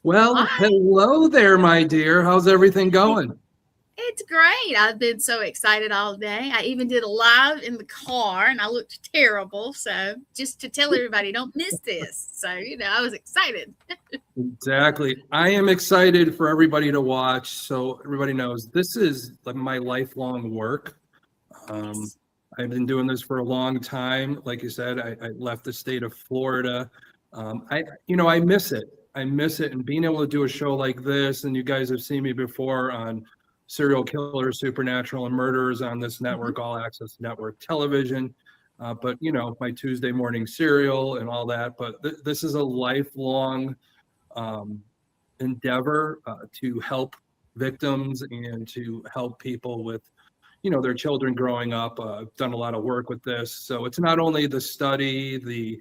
Well, Hi, hello there, my dear. How's everything going? it's great. I've been so excited all day. I even did a live in the car and I looked terrible. So, just to tell everybody, don't miss this. So, I was excited. Exactly. I am excited for everybody to watch. So everybody knows this is like my lifelong work. Um, Yes. I've been doing this for a long time. Like you said, I left the state of Florida. I miss it. I miss it, and being able to do a show like this. And you guys have seen me before on serial killers, supernatural, and murderers on this Mhm. network, all access network television. But my Tuesday morning serial and all that. But this is a lifelong um, endeavor to help victims and to help people with their children growing up. I've done a lot of work with this, so it's not only the study, the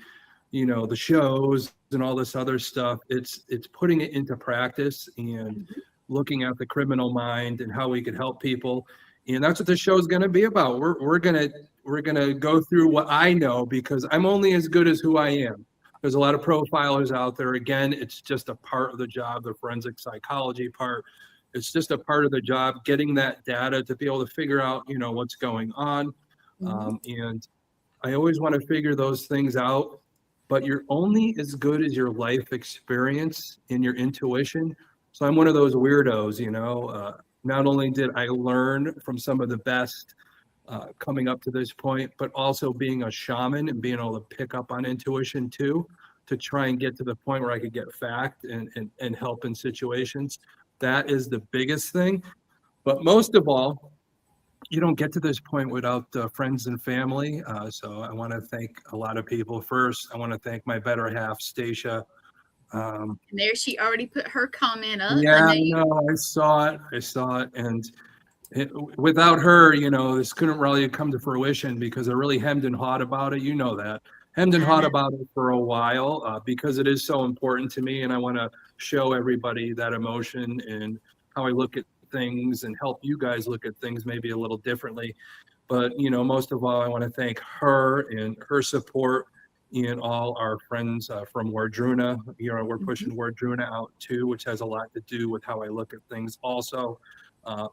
shows and all this other stuff. It's putting it into practice and Mhm. looking at the criminal mind and how we could help people. And that's what this show is going to be about. We're gonna go through what I know, because I'm only as good as who I am. There's a lot of profilers out there. Again, it's just a part of the job, the forensic psychology part. It's just a part of the job, getting that data to be able to figure out, what's going on. Mhm. And I always want to figure those things out, but you're only as good as your life experience and your intuition. So I'm one of those weirdos. Not only did I learn from some of the best coming up to this point, but also being a shaman and being able to pick up on intuition too, to try and get to the point where I could get fact and help in situations. That is the biggest thing. But most of all, you don't get to this point without friends and family. So I want to thank a lot of people. First, I want to thank my better half, Stacia. Um, And there she already put her comment up. I yeah, know I you. know. I saw it. I saw it. And without her, this couldn't really come to fruition, because I really hemmed and hawed about it. You know that. Hemmed and I hawed know. about it for a while, because it is so important to me. And I want to show everybody that emotion and how I look at things and help you guys look at things maybe a little differently. But most of all, I want to thank her and her support and all our friends from Wardruna. We're Mhm. pushing Wardruna out too, which has a lot to do with how I look at things also.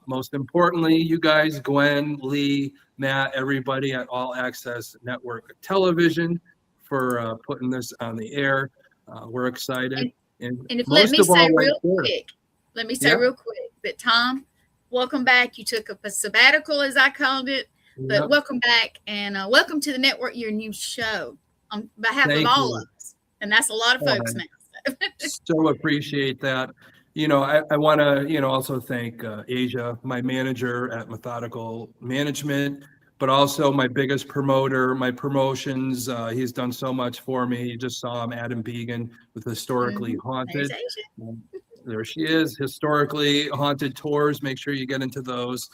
Most importantly, you guys, Gwen, Lee, Matt, everybody at All Access Network Television, for putting this on the air. We're excited. And And and if let most me of say all, right real there. quick, let me say Yeah. real quick that Tom, welcome back. You took up a sabbatical, as I called it, but Yeah. welcome back and welcome to the network, your new show, on behalf of Thank all of you. us. And that's a lot of Oh, folks now. So. so appreciate that. I want to, also thank Asia, my manager at Methodical Management, but also my biggest promoter, my promotions. He's done so much for me. You just saw him, Adam Began, with Historically There's Haunted. Asia. Um, There she is, Historically Haunted Tours. Make sure you get into those.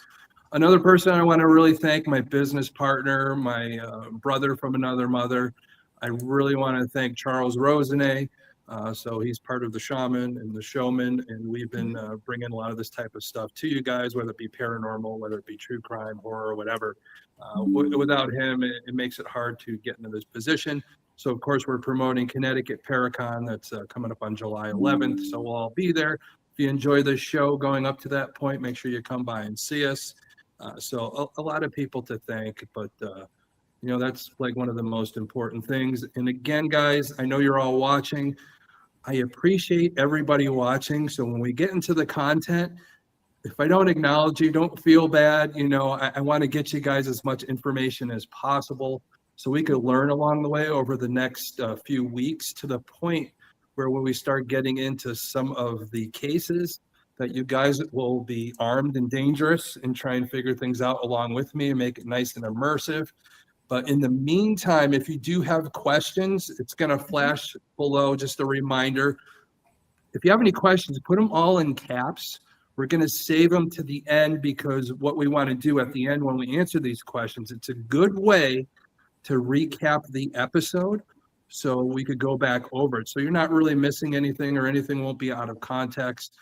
Another person I want to really thank, my business partner, my brother from another mother. I really want to thank Charles Rosenet. So he's part of the Shaman and the Showman, and we've been Mhm. bringing a lot of this type of stuff to you guys, whether it be paranormal, whether it be true crime, horror, whatever. Without him, it makes it hard to get into this position. So of course we're promoting Connecticut Paracon, that's coming up on July 11th. So we'll all be there. If you enjoy this show going up to that point, make sure you come by and see us. So a lot of people to thank, but that's like one of the most important things. And again, guys, I know you're all watching. I appreciate everybody watching. So when we get into the content, if I don't acknowledge you, don't feel bad. I want to get you guys as much information as possible, so we could learn along the way over the next few weeks, to the point where when we start getting into some of the cases, that you guys will be armed and dangerous and try and figure things out along with me and make it nice and immersive. But in the meantime, if you do have questions, it's going to Mhm. flash below, just a reminder. If you have any questions, put them all in caps. We're going to save them to the end, because what we want to do at the end when we answer these questions, it's a good way to recap the episode, so we could go back over it. So you're not really missing anything, or anything won't be out of context.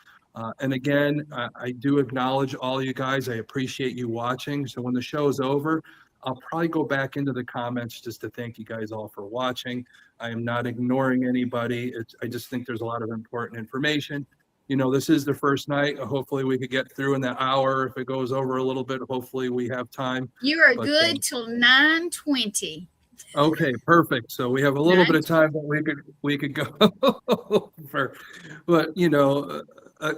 And again, I do acknowledge all you guys. I appreciate you watching. So when the show is over, I'll probably go back into the comments just to thank you guys all for watching. I am not ignoring anybody. I just think there's a lot of important information. This is the first night. Hopefully we could get through in that hour. If it goes over a little bit, hopefully we have time. You are good till 9:20. Okay, perfect. So we have a little bit of time, but we could go for, but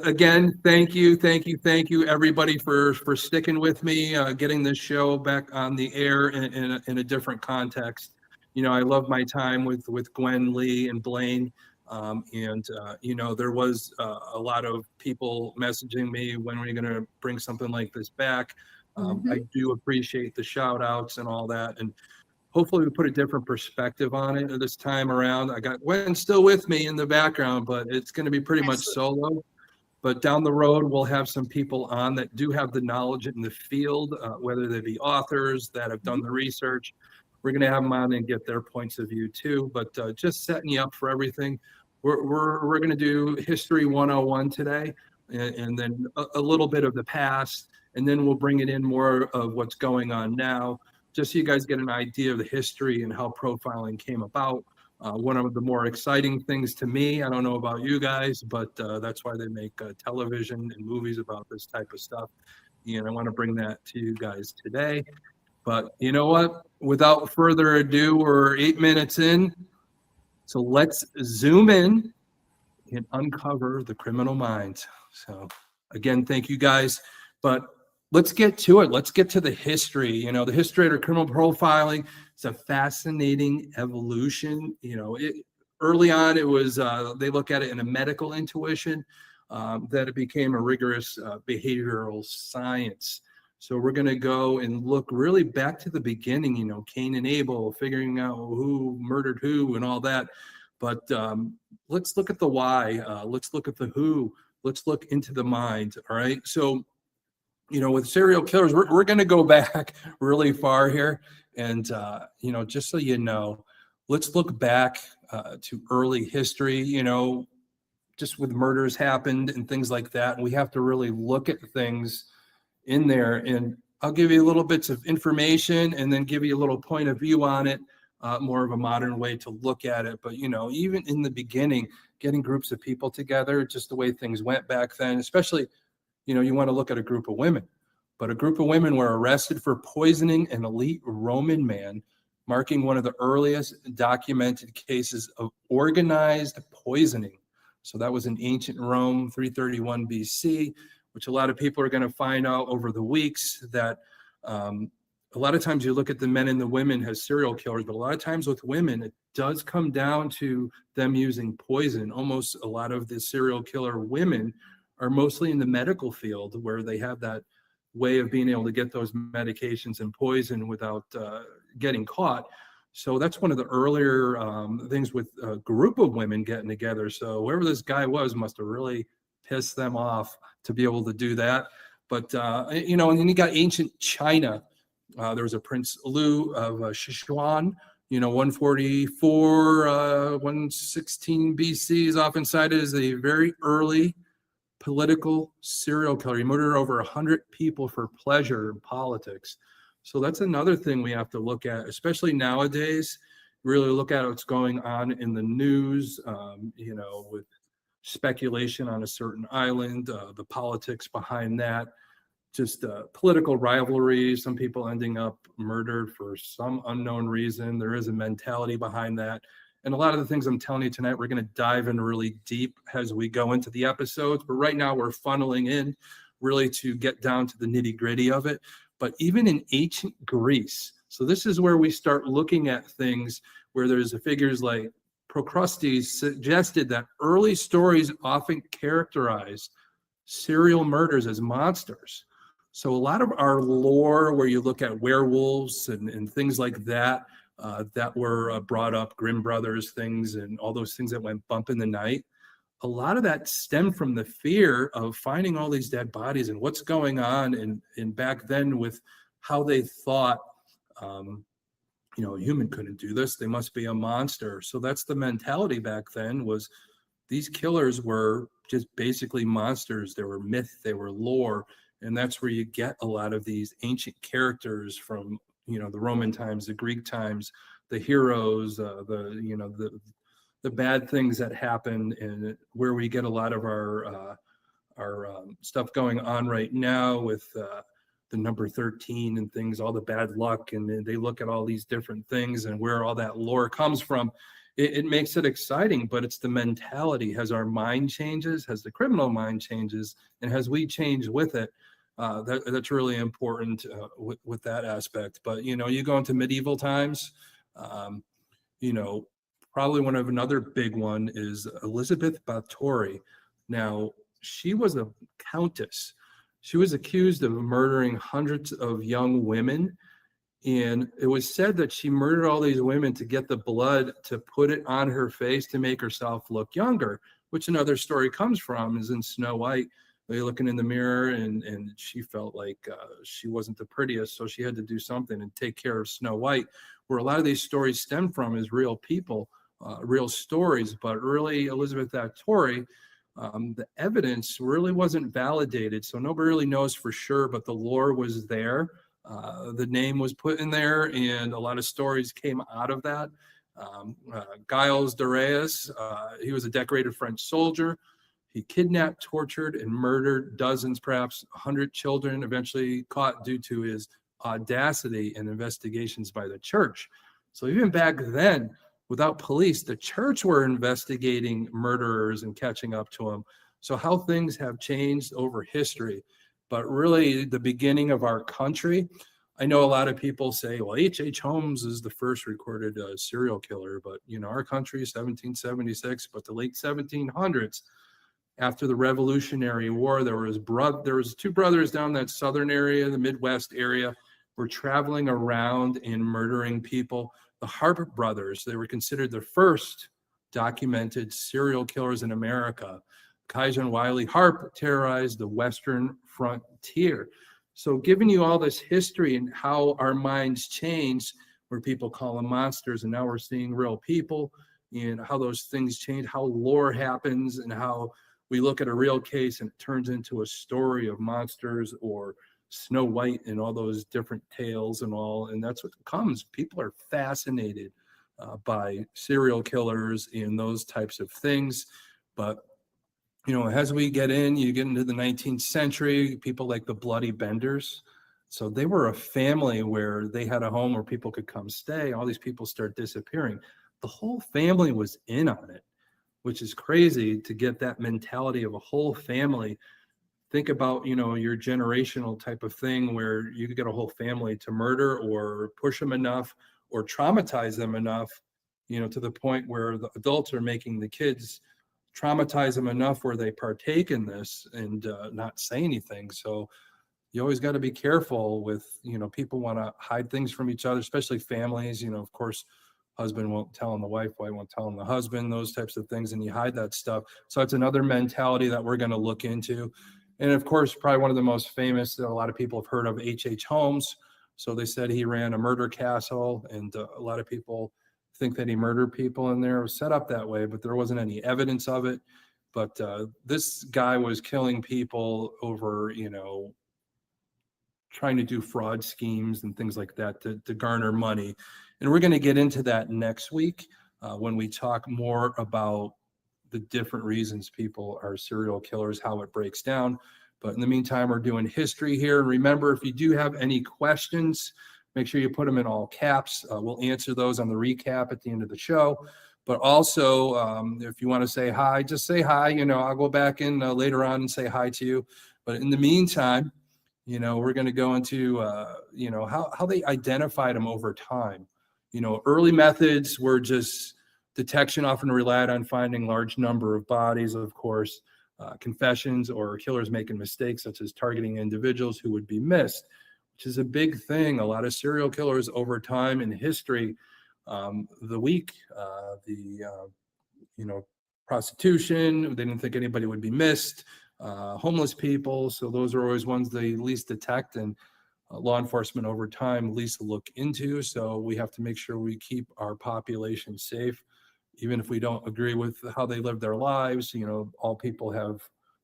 again, thank you everybody for sticking with me, getting this show back on the air in a different context. I love my time with Gwen, Lee, and Blaine. There was a lot of people messaging me, when are you going to bring something like this back? I do appreciate the shout outs and all that. And hopefully we put a different perspective on it this time around. I got Gwen still with me in the background, but it's going to be pretty much solo. But down the road, we'll have some people on that do have the knowledge in the field, whether they be authors that have done the research. We're going to have them on and get their points of view too. But just setting you up for everything. We're going to do History 101 today, and then a little bit of the past, and then we'll bring it in more of what's going on now, just so you guys get an idea of the history and how profiling came about. One of the more exciting things to me, I don't know about you guys, but that's why they make television and movies about this type of stuff. And I want to bring that to you guys today. But you know what? Without further ado, we're 8 minutes in. So let's zoom in and uncover the criminal mind. So again, thank you guys. But let's get to it. Let's get to the history. The history of criminal profiling is a fascinating evolution. Early on, it was they look at it in a medical intuition, that it became a rigorous behavioral science. So we're going to go and look really back to the beginning. Cain and Abel, figuring out who murdered who and all that. But let's look at the why. Let's look at the who. Let's look into the mind. All right. So with serial killers, we're going to go back really far here. And, just so you know, let's look back to early history, just with murders happened and things like that. And we have to really look at things in there. And I'll give you a little bits of information and then give you a little point of view on it, more of a modern way to look at it. But, even in the beginning, getting groups of people together, just the way things went back then, especially you want to look at a group of women, but a group of women were arrested for poisoning an elite Roman man, marking one of the earliest documented cases of organized poisoning. So that was in ancient Rome, 331 BC, which a lot of people are going to find out over the weeks that a lot of times you look at the men and the women as serial killers, but a lot of times with women, it does come down to them using poison. Almost a lot of the serial killer women are mostly in the medical field, where they have that way of being able to get those medications and poison without getting caught. So that's one of the earlier things with a group of women getting together. So whoever this guy was must have really pissed them off to be able to do that. But, and then you got ancient China. There was a Prince Lu of Sichuan, 144, 116 BC is often cited as a very early political serial killer. He murdered over 100 people for pleasure in politics. So that's another thing we have to look at, especially nowadays. Really look at what's going on in the news, with speculation on a certain island, the politics behind that, just political rivalries, some people ending up murdered for some unknown reason. There is a mentality behind that. And a lot of the things I'm telling you tonight, we're going to dive in really deep as we go into the episodes. But right now we're funneling in really to get down to the nitty gritty of it. But even in ancient Greece, so this is where we start looking at things where there's figures like Procrustes suggested that early stories often characterize serial murders as monsters. So a lot of our lore, where you look at werewolves and things like that, that were brought up, Grimm Brothers things and all those things that went bump in the night, a lot of that stemmed from the fear of finding all these dead bodies and what's going on in back then with how they thought, a human couldn't do this. They must be a monster. So that's the mentality back then, was these killers were just basically monsters. They were myth, they were lore. And that's where you get a lot of these ancient characters from, the Roman times, the Greek times, the heroes, the bad things that happened, and where we get a lot of our stuff going on right now with the number 13 and things, all the bad luck, and they look at all these different things and where all that lore comes from. It makes it exciting, but it's the mentality. As our mind changes, as the criminal mind changes, and as we change with it, that's really important with that aspect. But you go into medieval times, um, probably another big one is Elizabeth Bathory. Now, she was a countess. She was accused of murdering hundreds of young women. And it was said that she murdered all these women to get the blood to put it on her face to make herself look younger, which another story comes from is in Snow White. They're looking in the mirror and she felt like she wasn't the prettiest. So she had to do something and take care of Snow White, where a lot of these stories stem from is real people, real stories. But really, Elizabeth Bathory, the evidence really wasn't validated. So nobody really knows for sure, but the lore was there. The name was put in there, and a lot of stories came out of that. Giles de Reyes, he was a decorated French soldier. He kidnapped, tortured, and murdered dozens, perhaps 100 children, eventually caught due to his audacity and investigations by the church. So even back then, without police, the church were investigating murderers and catching up to them. So how things have changed over history. But really, the beginning of our country, I know a lot of people say, well, H.H. Holmes is the first recorded serial killer. But, our country is 1776, but the late 1700s, after the Revolutionary War, there was two brothers down that southern area, the Midwest area, were traveling around and murdering people. The Harper brothers, they were considered the first documented serial killers in America. Kaiser and Wiley Harp terrorized the Western frontier. So giving you all this history and how our minds changed, where people call them monsters, and now we're seeing real people, and how those things change, how lore happens, and how we look at a real case and it turns into a story of monsters or Snow White and all those different tales and all. And that's what comes. People are fascinated by serial killers and those types of things. But as we you get into the 19th century, people like the Bloody Benders. So they were a family where they had a home where people could come stay. All these people start disappearing. The whole family was in on it, which is crazy to get that mentality of a whole family. Think about, your generational type of thing where you could get a whole family to murder or push them enough or traumatize them enough, to the point where the adults are making the kids traumatize them enough where they partake in this and not say anything. So you always got to be careful with, people want to hide things from each other, especially families. Of course, husband won't tell on the wife won't tell on the husband, those types of things, and you hide that stuff. So it's another mentality that we're going to look into. And of course, probably one of the most famous that a lot of people have heard of, H.H. Holmes. So they said he ran a murder castle, and a lot of people think that he murdered people in there. It was set up that way, but there wasn't any evidence of it. But this guy was killing people over, trying to do fraud schemes and things like that to garner money. And we're going to get into that next week when we talk more about the different reasons people are serial killers, how it breaks down. But in the meantime, we're doing history here. And remember, if you do have any questions, make sure you put them in all caps. We'll answer those on the recap at the end of the show. But also, if you want to say hi, just say hi. I'll go back in later on and say hi to you. But in the meantime, we're going to go into, how they identified them over time. Early methods were just detection, often relied on finding large number of bodies, of course, confessions or killers making mistakes, such as targeting individuals who would be missed, which is a big thing. A lot of serial killers over time in history, the weak, prostitution, they didn't think anybody would be missed, homeless people. So those are always ones they least detect, and law enforcement over time least look into. So we have to make sure we keep our population safe, even if we don't agree with how they live their lives. All people have,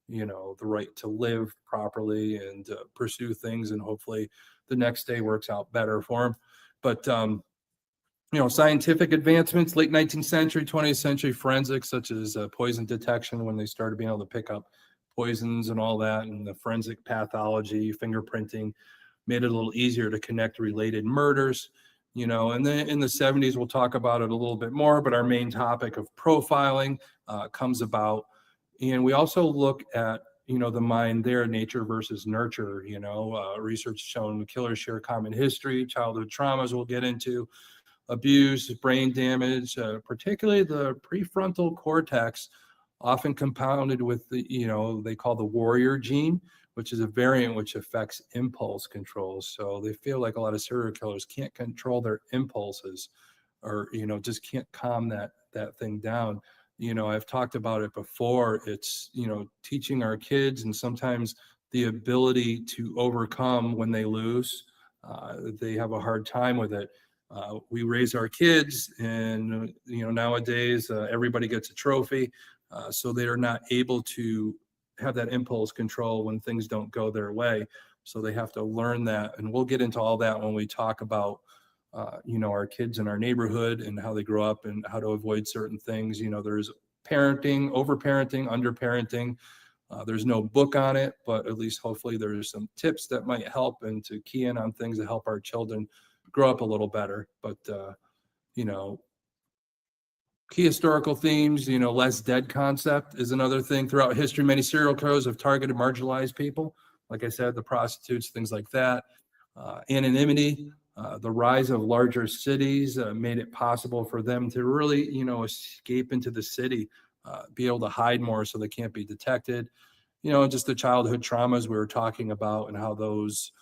the right to live properly and pursue things, and hopefully the next day works out better for them. But scientific advancements, late 19th century, 20th century forensics, such as poison detection, when they started being able to pick up poisons and all that, and the forensic pathology, fingerprinting, made it a little easier to connect related murders. And then in the 70s, we'll talk about it a little bit more, but our main topic of profiling comes about. And we also look at, the mind there, nature versus nurture. Research shown killers share common history, childhood traumas we'll get into, abuse, brain damage, particularly the prefrontal cortex, often compounded with the, they call the warrior gene, which is a variant which affects impulse control. So they feel like a lot of serial killers can't control their impulses, or, just can't calm that thing down. I've talked about it before. It's, teaching our kids, and sometimes the ability to overcome when they lose. They have a hard time with it. We raise our kids, and nowadays everybody gets a trophy, so they are not able to have that impulse control when things don't go their way. So they have to learn that, and we'll get into all that when we talk about our kids in our neighborhood and how they grow up and how to avoid certain things. There's parenting, overparenting, underparenting. There's no book on it, but at least hopefully there's some tips that might help, and to key in on things that help our children grow up a little better. But key historical themes, less dead concept is another thing. Throughout history, many serial killers have targeted marginalized people, like I said, the prostitutes, things like that. Anonymity, the rise of larger cities made it possible for them to really escape into the city, be able to hide more so they can't be detected. Just the childhood traumas we were talking about, and how those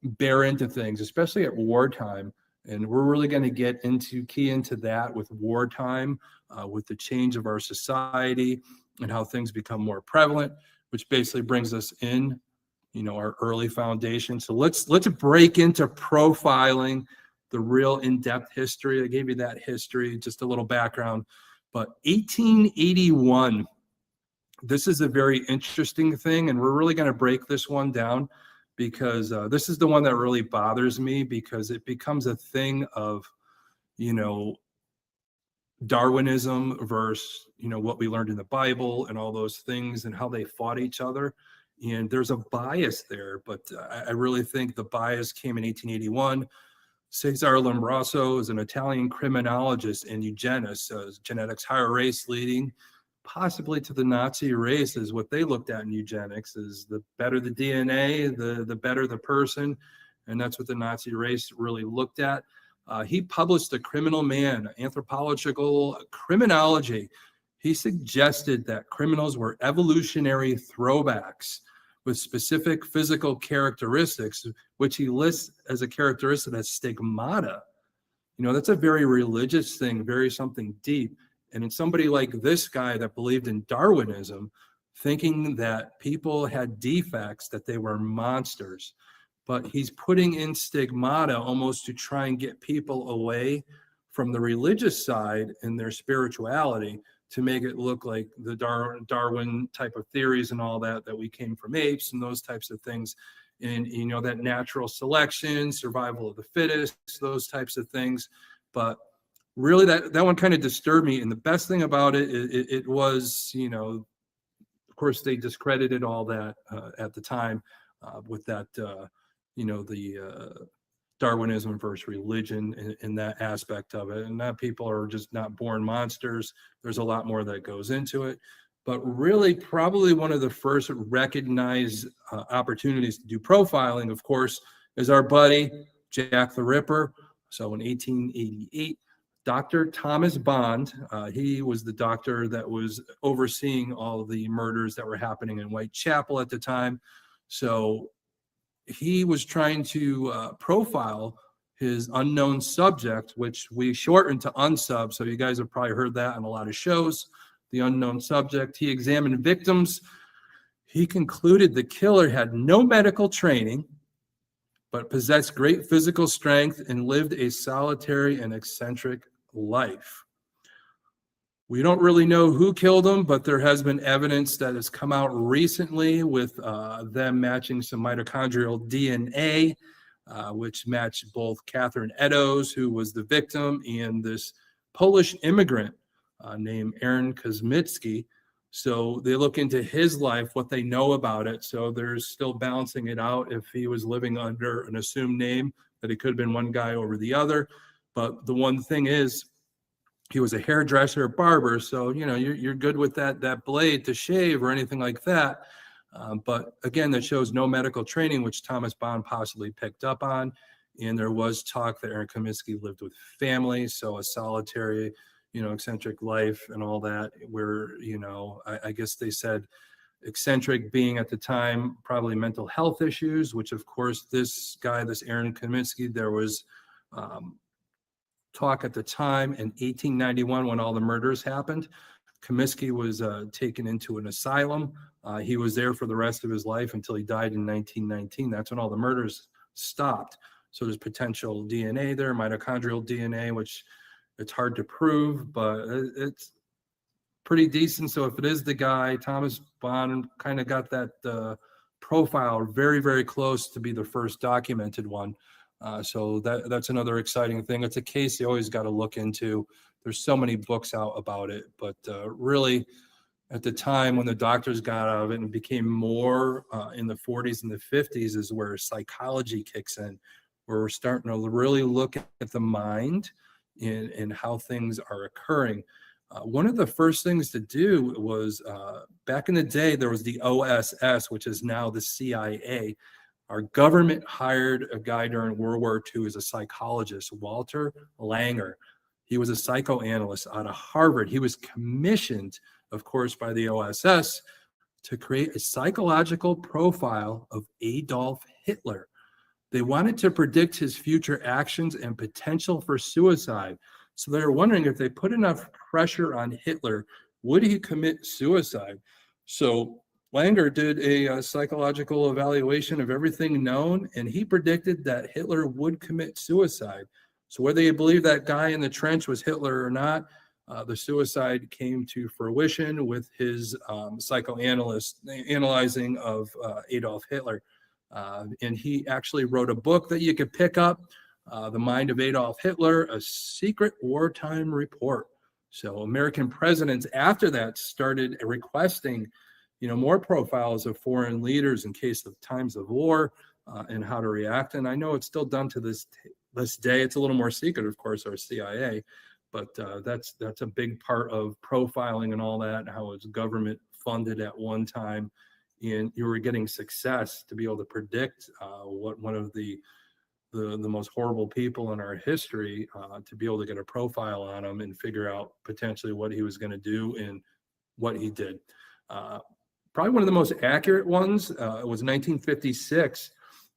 bear into things, especially at wartime. And we're really going to key into that with wartime, with the change of our society and how things become more prevalent, which basically brings us in, our early foundation. So let's break into profiling, the real in-depth history. I gave you that history, just a little background. But 1881, this is a very interesting thing, and we're really going to break this one down, because this is the one that really bothers me, because it becomes a thing of, Darwinism versus, what we learned in the Bible and all those things, and how they fought each other. And there's a bias there, but I really think the bias came in 1881. Cesare Lombroso is an Italian criminologist and eugenist, genetics higher race leading possibly to the Nazi race. Is what they looked at in eugenics, is the better the DNA, the better the person. And that's what the Nazi race really looked at. He published The Criminal Man, Anthropological Criminology. He suggested that criminals were evolutionary throwbacks with specific physical characteristics, which he lists as a characteristic as stigmata. That's a very religious thing, very something deep. And in somebody like this guy that believed in Darwinism, thinking that people had defects, that they were monsters. But he's putting in stigmata almost to try and get people away from the religious side and their spirituality, to make it look like the Darwin type of theories and all that we came from apes and those types of things. And, that natural selection, survival of the fittest, those types of things. But really that one kind of disturbed me. And the best thing about it was, of course, they discredited all that at the time with that, the Darwinism versus religion in that aspect of it. And that people are just not born monsters. There's a lot more that goes into it. But really, probably one of the first recognized opportunities to do profiling, of course, is our buddy Jack the Ripper. So in 1888, Dr. Thomas Bond, he was the doctor that was overseeing all the murders that were happening in Whitechapel at the time. So he was trying to profile his unknown subject, which we shortened to unsub. So you guys have probably heard that on a lot of shows, the unknown subject. He examined victims. He concluded the killer had no medical training, but possessed great physical strength and lived a solitary and eccentric life. We don't really know who killed him, but there has been evidence that has come out recently with them matching some mitochondrial DNA which matched both Catherine Eddowes, who was the victim, and this Polish immigrant named Aaron Kosmicki. So they look into his life, what they know about it. So they're still balancing it out if he was living under an assumed name, that he could have been one guy over the other. But the one thing is, he was a hairdresser, barber, so you're good with that blade to shave or anything like that. But again, that shows no medical training, which Thomas Bond possibly picked up on. And there was talk that Aaron Kosmicki lived with family, so a solitary, eccentric life and all that. Where I guess they said eccentric being at the time probably mental health issues, which of course this Aaron Kosmicki, there was talk at the time in 1891 when all the murders happened. Kosmicki was taken into an asylum. He was there for the rest of his life until he died in 1919. That's when all the murders stopped. So there's potential DNA there, mitochondrial DNA, which it's hard to prove, but it's pretty decent. So if it is the guy, Thomas Bond kind of got that profile very, very close to be the first documented one. So that's another exciting thing. It's a case you always got to look into. There's so many books out about it, but really at the time when the doctors got out of it and became more in the 40s and the 50s is where psychology kicks in, where we're starting to really look at the mind and how things are occurring. One of the first things to do was back in the day, there was the OSS, which is now the CIA. Our government hired a guy during World War II as a psychologist, Walter Langer. He was a psychoanalyst out of Harvard. He was commissioned, of course, by the OSS to create a psychological profile of Adolf Hitler. They wanted to predict his future actions and potential for suicide. So they were wondering if they put enough pressure on Hitler, would he commit suicide? So Langer did a psychological evaluation of everything known, and he predicted that Hitler would commit suicide. So whether you believe that guy in the trench was Hitler or not, the suicide came to fruition with his psychoanalyst analyzing of Adolf Hitler. And he actually wrote a book that you could pick up, The Mind of Adolf Hitler, a secret wartime report. So American presidents after that started requesting more profiles of foreign leaders in case of times of war and how to react. And I know it's still done to this day. It's a little more secret, of course, our CIA, but that's a big part of profiling and all that, how it's government funded at one time. And you were getting success to be able to predict what one of the most horrible people in our history, to be able to get a profile on him and figure out potentially what he was going to do and what he did. Probably one of the most accurate ones was 1956.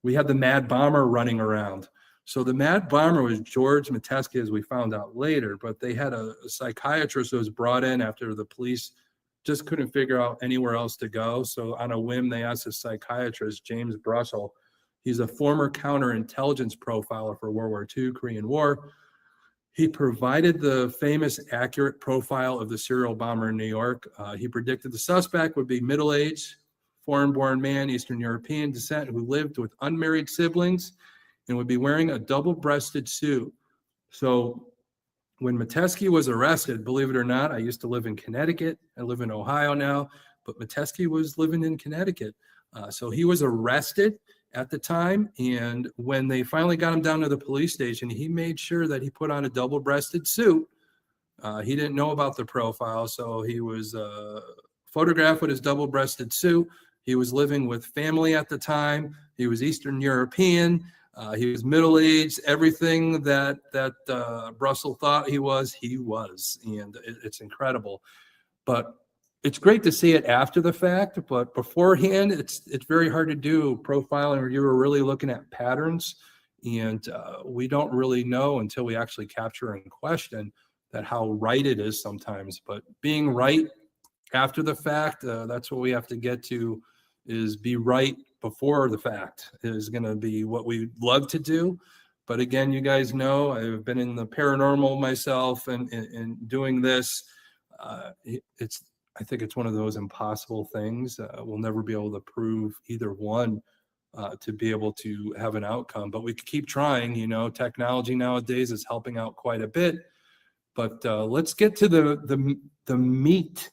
We had the Mad Bomber running around. So the Mad Bomber was George Metesky, as we found out later, but they had a psychiatrist who was brought in after the police just couldn't figure out anywhere else to go. So on a whim, they asked a psychiatrist, James Brussel. He's a former counterintelligence profiler for World War II, Korean War. He provided the famous accurate profile of the serial bomber in New York. He predicted the suspect would be middle-aged, foreign-born man, Eastern European descent, who lived with unmarried siblings and would be wearing a double-breasted suit. So when Metesky was arrested, believe it or not, I used to live in Connecticut. I live in Ohio now, but Metesky was living in Connecticut. So he was arrested at the time, and when they finally got him down to the police station, he made sure that he put on a double-breasted suit. He didn't know about the profile, so he was photographed with his double-breasted suit. He was living with family at the time. He was Eastern European. He was middle-aged. Everything that Brussel thought he was, and it's incredible. But it's great to see it after the fact, but beforehand, it's very hard to do profiling where you were really looking at patterns, and we don't really know until we actually capture and question that how right it is sometimes. But being right after the fact, that's what we have to get to, is be right before the fact is going to be what we love to do. But again, you guys know I've been in the paranormal myself and doing this. I think it's one of those impossible things. We'll never be able to prove either one to be able to have an outcome. But we could keep trying. Technology nowadays is helping out quite a bit. But let's get to the meat.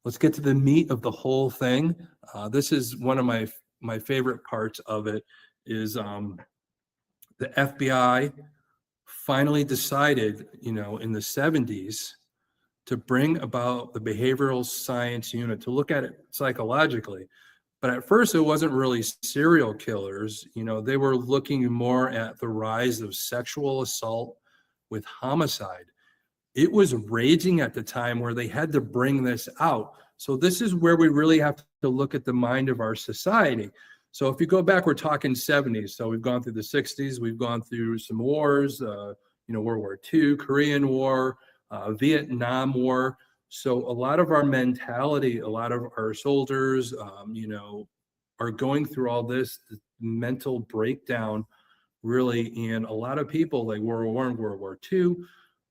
Let's get to the meat of the whole thing. This is one of my favorite parts of it. Is the FBI finally decided, in the 70s, to bring about the behavioral science unit to look at it psychologically. But at first, it wasn't really serial killers. They were looking more at the rise of sexual assault with homicide. It was raging at the time where they had to bring this out. So this is where we really have to look at the mind of our society. So if you go back, we're talking 70s. So we've gone through the 60s. We've gone through some wars, World War II, Korean War, Vietnam War. So a lot of our mentality, a lot of our soldiers, are going through all this mental breakdown, really. And a lot of people, like World War I, World War II,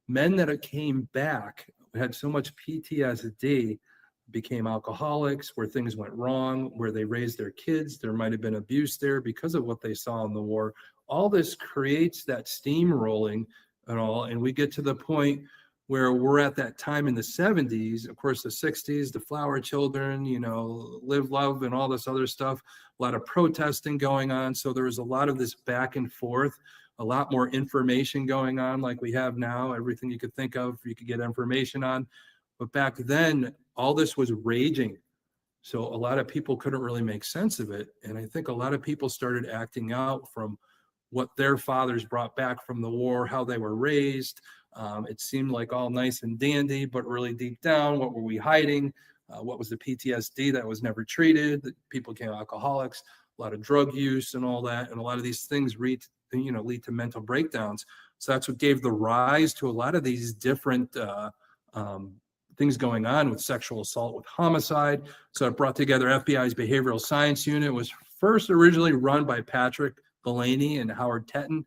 men that came back had so much PTSD, became alcoholics, where things went wrong, where they raised their kids. There might have been abuse there because of what they saw in the war. All this creates that steamrolling and all. And we get to the point where we're at that time in the 70s, of course, the 60s, the flower children, live, love, and all this other stuff, a lot of protesting going on. So there was a lot of this back and forth, a lot more information going on like we have now. Everything you could think of, you could get information on. But back then, all this was raging. So a lot of people couldn't really make sense of it. And I think a lot of people started acting out from what their fathers brought back from the war, how they were raised. It seemed like all nice and dandy, but really deep down, what were we hiding? What was the PTSD that was never treated? People became alcoholics, a lot of drug use and all that. And a lot of these things lead to mental breakdowns. So that's what gave the rise to a lot of these different things going on with sexual assault, with homicide. So it brought together FBI's behavioral science unit. It was first originally run by Patrick Delaney and Howard Tetton.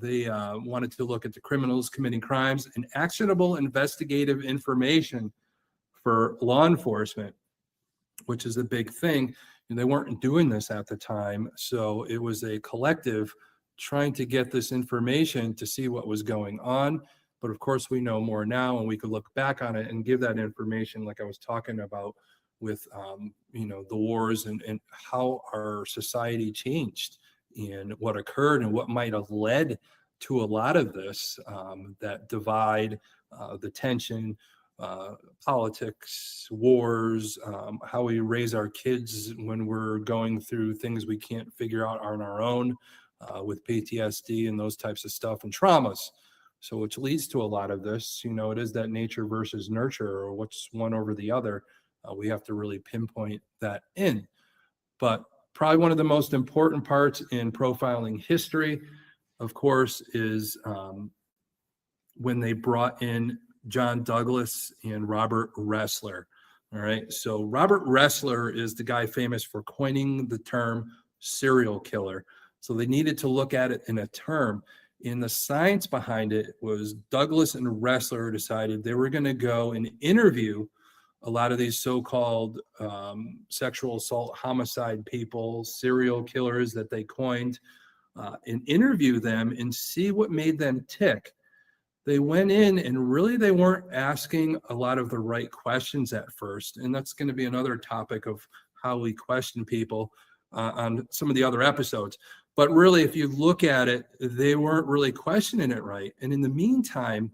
They wanted to look at the criminals committing crimes and actionable investigative information for law enforcement, which is a big thing. And they weren't doing this at the time. So it was a collective trying to get this information to see what was going on. But of course, we know more now, and we could look back on it and give that information, like I was talking about with, the wars and how our society changed and what occurred and what might have led to a lot of this, that divide, the tension, politics, wars, how we raise our kids when we're going through things we can't figure out on our own, with PTSD and those types of stuff and traumas. So which leads to a lot of this, it is that nature versus nurture, or what's one over the other. We have to really pinpoint that in. But probably one of the most important parts in profiling history, of course, is when they brought in John Douglas and Robert Ressler. All right. So Robert Ressler is the guy famous for coining the term serial killer. So they needed to look at it in a term. And the science behind it was Douglas and Ressler decided they were going to go and interview a lot of these so-called sexual assault, homicide people, serial killers that they coined, and interview them and see what made them tick. They went in and really they weren't asking a lot of the right questions at first. And that's going to be another topic of how we question people on some of the other episodes. But really, if you look at it, they weren't really questioning it right. And in the meantime,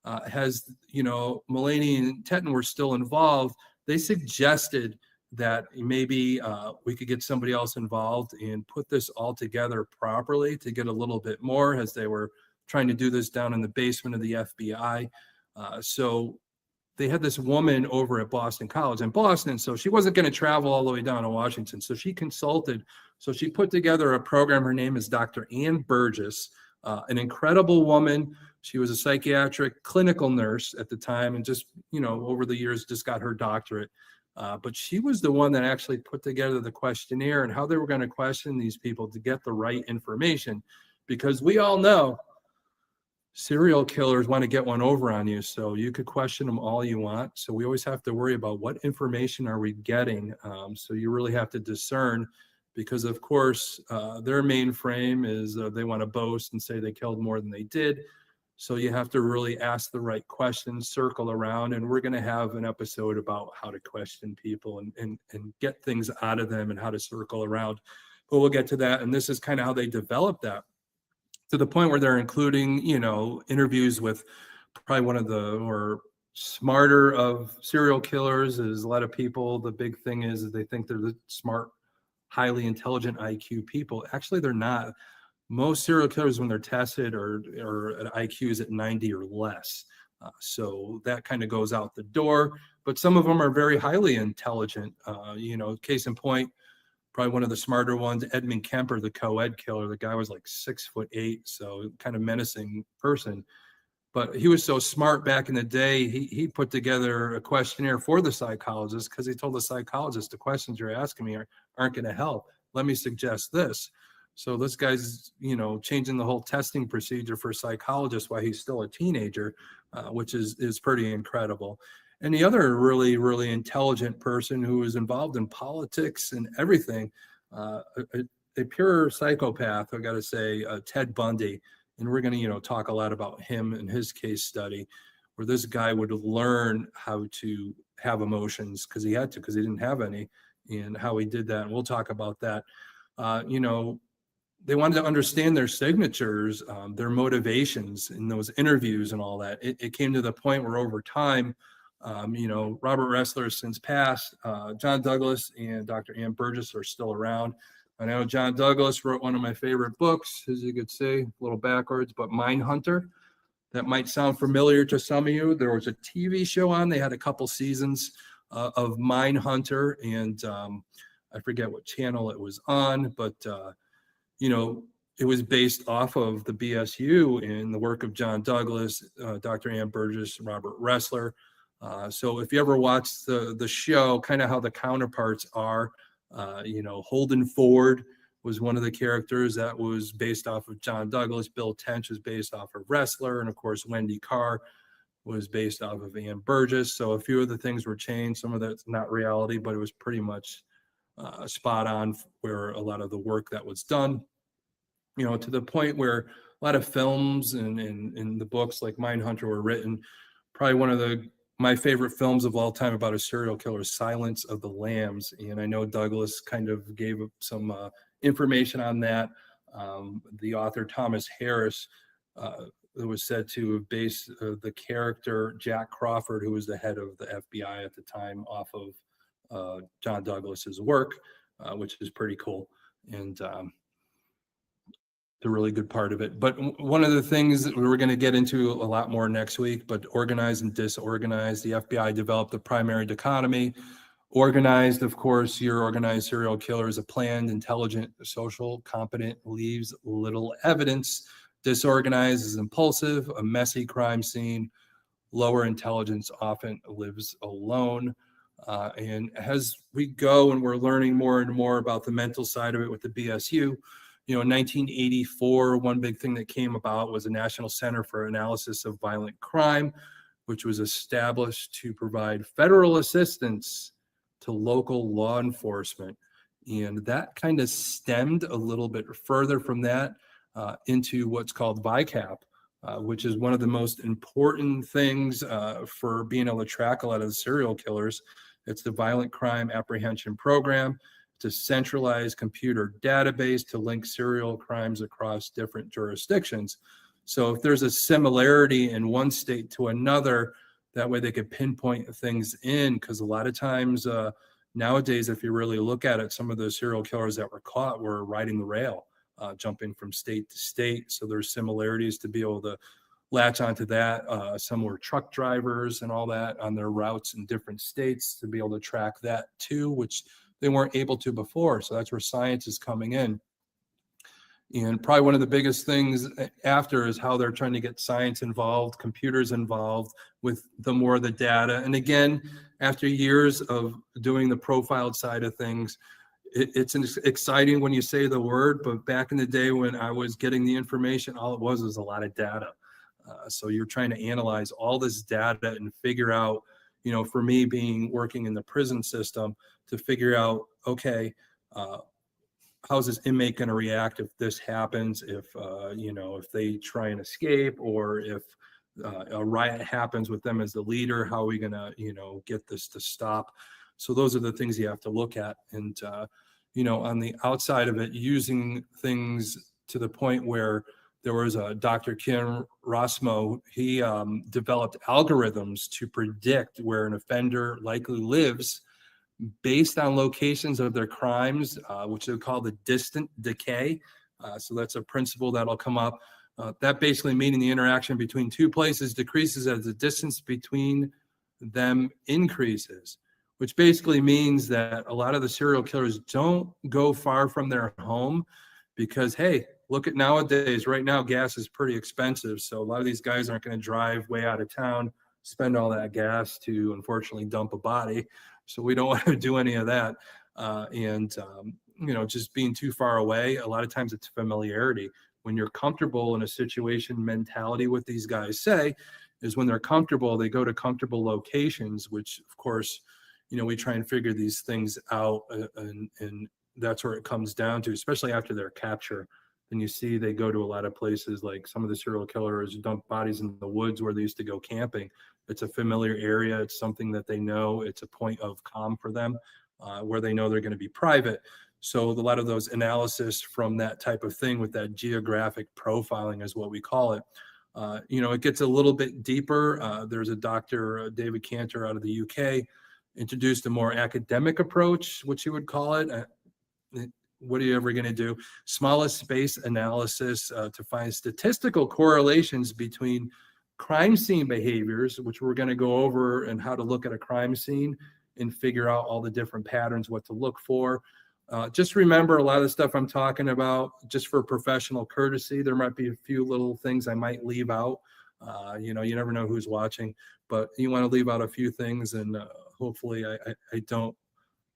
Mulaney and Tetton were still involved, they suggested that maybe we could get somebody else involved and put this all together properly to get a little bit more, as they were trying to do this down in the basement of the FBI. So they had this woman over at Boston College in Boston. So she wasn't going to travel all the way down to Washington. So she consulted. So she put together a program. Her name is Dr. Ann Burgess, an incredible woman. She was a psychiatric clinical nurse at the time, and just, over the years, just got her doctorate. But she was the one that actually put together the questionnaire and how they were going to question these people to get the right information, because we all know serial killers want to get one over on you. So you could question them all you want. So we always have to worry about what information are we getting. So you really have to discern, because of course their main frame is they want to boast and say they killed more than they did. So you have to really ask the right questions, circle around, and we're going to have an episode about how to question people and get things out of them and how to circle around. But we'll get to that. And this is kind of how they develop that, to the point where they're including, interviews with probably one of the more smarter of serial killers. Is a lot of people, the big thing is they think they're the smart, highly intelligent IQ people. Actually, they're not. Most serial killers, when they're tested, are at IQs at 90 or less. So that kind of goes out the door. But some of them are very highly intelligent. Case in point, probably one of the smarter ones, Edmund Kemper, the co-ed killer. The guy was like 6'8", so kind of menacing person. But he was so smart back in the day, he put together a questionnaire for the psychologist, because he told the psychologist, the questions you're asking me aren't going to help. Let me suggest this. So this guy's, changing the whole testing procedure for psychologists while he's still a teenager, which is pretty incredible. And the other really, really intelligent person who was involved in politics and everything, a pure psychopath, I got to say, Ted Bundy. And we're going to, talk a lot about him and his case study, where this guy would learn how to have emotions because he had to, because he didn't have any, and how he did that. And we'll talk about that. They wanted to understand their signatures, their motivations in those interviews and all that. It came to the point where over time, Robert Ressler has since passed. John Douglas and Dr. Ann Burgess are still around. I know John Douglas wrote one of my favorite books, as you could see, a little backwards, but Mindhunter. That might sound familiar to some of you. There was a TV show on. They had a couple seasons of Mindhunter, and I forget what channel it was on, but it was based off of the BSU and the work of John Douglas, Dr. Ann Burgess, Robert Ressler. So if you ever watch the show, kind of how the counterparts are, Holden Ford was one of the characters that was based off of John Douglas. Bill Tench was based off of Ressler. And of course, Wendy Carr was based off of Ann Burgess. So a few of the things were changed. Some of that's not reality, but it was pretty much spot on where a lot of the work that was done, to the point where a lot of films and the books like Mindhunter were written. Probably one of my favorite films of all time about a serial killer, Silence of the Lambs. And I know Douglas kind of gave some information on that. The author, Thomas Harris, was said to have based the character Jack Crawford, who was the head of the FBI at the time, off of John Douglas's work, which is pretty cool. And the really good part of it. But one of the things that we were going to get into a lot more next week, but organized and disorganized. The FBI developed the primary dichotomy. Organized, of course, your organized serial killer is a planned, intelligent, social, competent, leaves little evidence. Disorganized is impulsive, a messy crime scene. Lower intelligence often lives alone. And as we go and we're learning more and more about the mental side of it with the BSU, in 1984, one big thing that came about was a National Center for Analysis of Violent Crime, which was established to provide federal assistance to local law enforcement. And that kind of stemmed a little bit further from that into what's called VICAP, which is one of the most important things for being able to track a lot of the serial killers. It's the Violent Crime Apprehension Program. It's a centralized computer database to link serial crimes across different jurisdictions. So if there's a similarity in one state to another, that way they could pinpoint things in, because a lot of times nowadays, if you really look at it, some of the serial killers that were caught were riding the rail, jumping from state to state. So there's similarities to be able to latch onto that. Some were truck drivers and all that on their routes in different states to be able to track that too, which they weren't able to before. So that's where science is coming in. And probably one of the biggest things after is how they're trying to get science involved, computers involved with the more of the data. And again, after years of doing the profiled side of things, it's exciting when you say the word, but back in the day when I was getting the information, all it was a lot of data. So you're trying to analyze all this data and figure out, for me working in the prison system, to figure out, okay, how's this inmate going to react if this happens, if if they try and escape, or if a riot happens with them as the leader, how are we going to get this to stop? So those are the things you have to look at. And on the outside of it, using things to the point where there was a Dr. Kim Rosmo. He developed algorithms to predict where an offender likely lives based on locations of their crimes, which they call the distant decay. So that's a principle that'll come up. That basically meaning the interaction between two places decreases as the distance between them increases, which basically means that a lot of the serial killers don't go far from their home because, hey, look at nowadays. Right now, gas is pretty expensive. So a lot of these guys aren't going to drive way out of town, spend all that gas to, unfortunately, dump a body. So we don't want to do any of that. Just being too far away, a lot of times it's familiarity. When you're comfortable in a situation, mentality, what these guys say is when they're comfortable, they go to comfortable locations, which of course, we try and figure these things out, and that's where it comes down to, especially after their capture. And you see they go to a lot of places, like some of the serial killers dump bodies in the woods where they used to go camping. It's a familiar area. It's something that they know. It's a point of calm for them, where they know they're going to be private. So a lot of those analysis from that type of thing with that geographic profiling is what we call it. It gets a little bit deeper. There's a Dr. David Cantor out of the UK introduced a more academic approach, which you would call it. What are you ever going to do? Smallest space analysis to find statistical correlations between crime scene behaviors, which we're going to go over, and how to look at a crime scene and figure out all the different patterns, what to look for. Just remember a lot of the stuff I'm talking about, just for professional courtesy, there might be a few little things I might leave out. You never know who's watching, but you want to leave out a few things, and hopefully I don't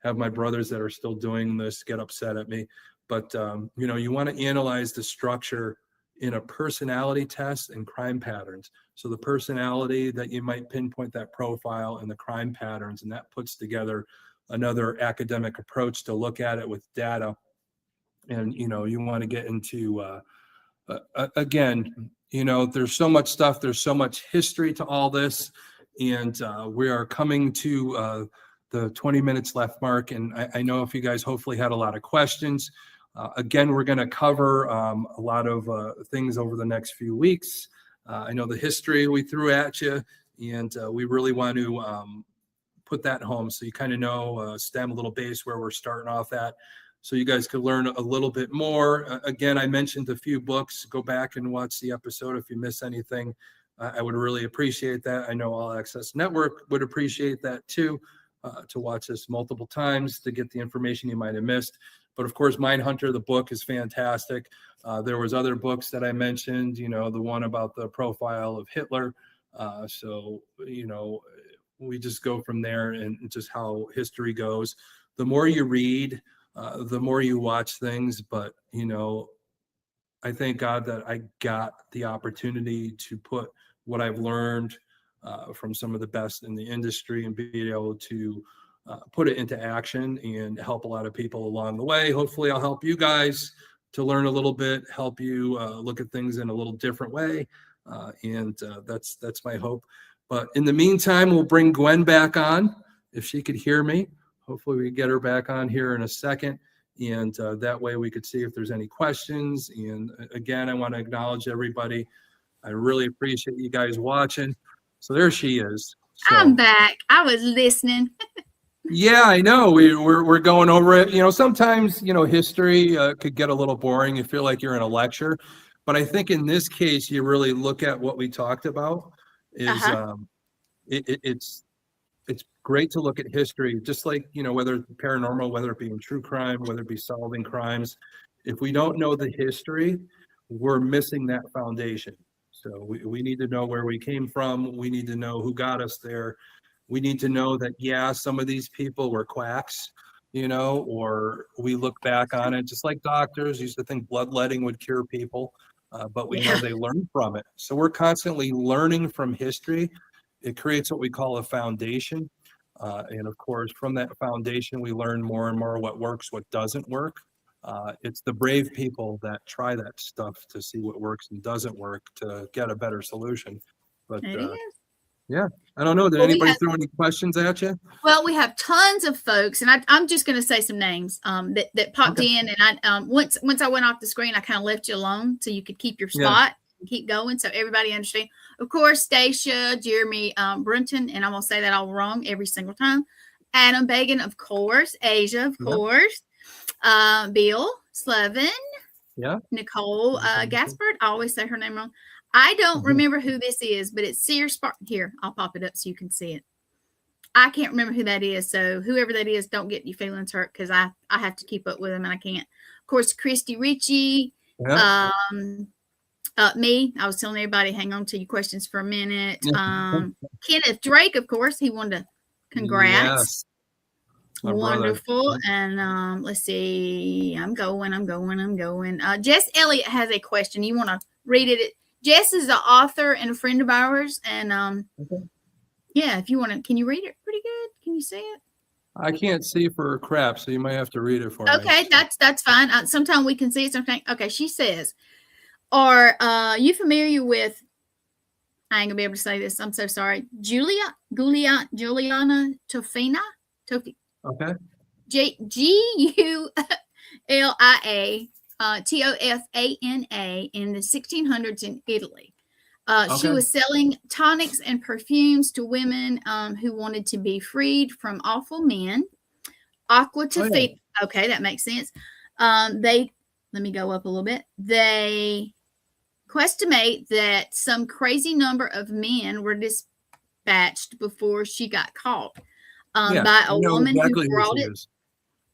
have my brothers that are still doing this get upset at me. But, you want to analyze the structure in a personality test and crime patterns. So the personality that you might pinpoint that profile and the crime patterns, and that puts together another academic approach to look at it with data. And, you want to get into, again, there's so much stuff, there's so much history to all this. And we are coming to the 20 minutes left mark. And I know if you guys hopefully had a lot of questions. Again, we're going to cover a lot of things over the next few weeks. I know the history we threw at you, and we really want to put that home so you kind of know stem, a little base where we're starting off at, so you guys could learn a little bit more. Again, I mentioned a few books. Go back and watch the episode if you miss anything. I would really appreciate that. I know All Access Network would appreciate that too, to watch this multiple times to get the information you might have missed. But of course, Mindhunter, the book, is fantastic. There was other books that I mentioned, the one about the profile of Hitler. We just go from there, and just how history goes. The more you read, the more you watch things. But, I thank God that I got the opportunity to put what I've learned from some of the best in the industry and be able to put it into action and help a lot of people along the way. Hopefully I'll help you guys to learn a little bit, help you look at things in a little different way. That's my hope. But in the meantime, we'll bring Gwen back on if she could hear me. Hopefully we get her back on here in a second. And that way we could see if there's any questions. And again, I want to acknowledge everybody. I really appreciate you guys watching. So there she is. So, I'm back. I was listening. Yeah, I know. We're going over it. Sometimes, history could get a little boring. You feel like you're in a lecture. But I think in this case, you really look at what we talked about. It's great to look at history, just like, whether it's paranormal, whether it be in true crime, whether it be solving crimes. If we don't know the history, we're missing that foundation. So we need to know where we came from. We need to know who got us there. We need to know that, yeah, some of these people were quacks, or we look back on it, just like doctors used to think bloodletting would cure people, but we know they learned from it. So we're constantly learning from history. It creates what we call a foundation. And of course, from that foundation, we learn more and more what works, what doesn't work. It's the brave people that try that stuff to see what works and doesn't work to get a better solution. But It is. yeah, I don't know. Did Well, anybody throw any questions at you? Well, we have tons of folks, and I'm just going to say some names that popped in, and I once I went off the screen, I kind of left you alone so you could keep your spot and keep going, so everybody understand. Of course, Stacia, Jeremy Brunton, and I'm going to say that all wrong every single time. Adam Bagan, of course. Asia, of course. Bill Slevin. Yeah. Nicole Gaspard. I always say her name wrong. I don't remember who this is, but it's Sears Spartan. Here, I'll pop it up so you can see it. I can't remember who that is. So whoever that is, don't get your feelings hurt because I have to keep up with them and I can't. Of course, Christy Ritchie, me. I was telling everybody, hang on to your questions for a minute. Kenneth Drake, of course, he wanted to congrats. Yes. Wonderful. Brother. And let's see. I'm going. Jess Elliott has a question. You want to read it? Jess is the author and a friend of ours. And yeah, if you want to, can you read it pretty good? Can you see it? I can't see for crap, so you might have to read it for me. Okay, that's fine. Sometimes we can see it. Sometimes. Okay, she says, are you familiar with, I ain't going to be able to say this. I'm so sorry. Juliana Tofina? Okay. Gulia Tofana in the 1600s in Italy. She was selling tonics and perfumes to women who wanted to be freed from awful men. Aqua Tofina. Okay, that makes sense. Let me go up a little bit. They estimate that some crazy number of men were dispatched before she got caught by a woman who brought it.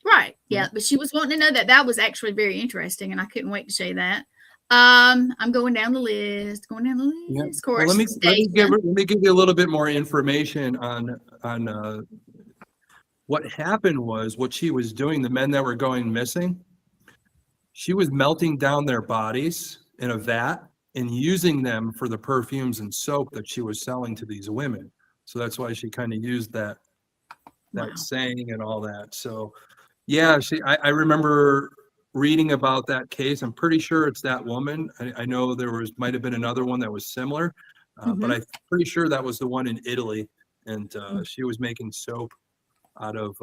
Right. Yeah. But she was wanting to know that. That was actually very interesting, and I couldn't wait to show you that. I'm going down the list. Yeah. Of course. Well, let me give you a little bit more information on what happened was what she was doing. The men that were going missing, she was melting down their bodies in a vat and using them for the perfumes and soap that she was selling to these women. So that's why she kind of used that saying and all that. So yeah, I remember reading about that case. I'm pretty sure it's that woman. I know there might have been another one that was similar, but I'm pretty sure that was the one in Italy. And she was making soap out of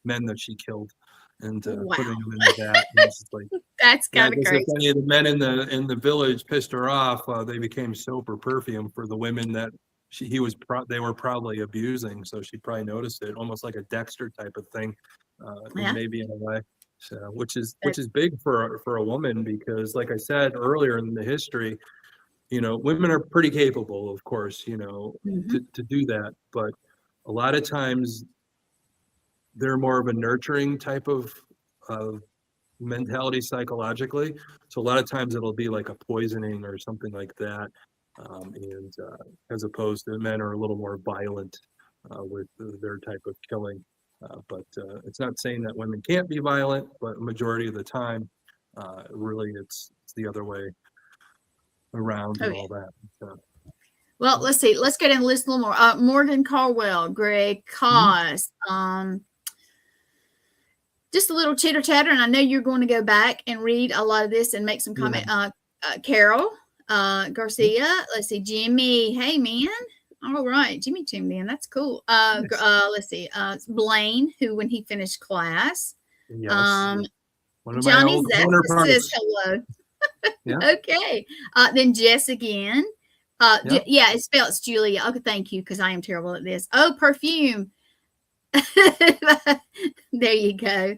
men that she killed and putting them in that. Like, that's kind of crazy. If any of the men in the village pissed her off, they became soap or perfume for the women that they were probably abusing. So she probably noticed it, almost like a Dexter type of thing, maybe in a way. So, which is big for a woman, because like I said earlier in the history, women are pretty capable, of course, to do that. But a lot of times they're more of a nurturing type of mentality psychologically. So a lot of times it'll be like a poisoning or something like that. And as opposed to men are a little more violent with their type of killing. But it's not saying that women can't be violent, but majority of the time, really it's the other way around and all that. Well, let's see. Let's get in the list a little more. Morgan Carwell, Greg Koss, just a little chitter chatter, and I know you're going to go back and read a lot of this and make some comment. Carol Garcia, let's see. Jimmy, hey man. All right, Jimmy tuned in. That's cool. Let's see. Blaine, who when he finished class. Yes. Johnny Zappa says hello. Okay. Then Jess again. It's spelled Julia. Okay, thank you, because I am terrible at this. Oh, perfume. There you go.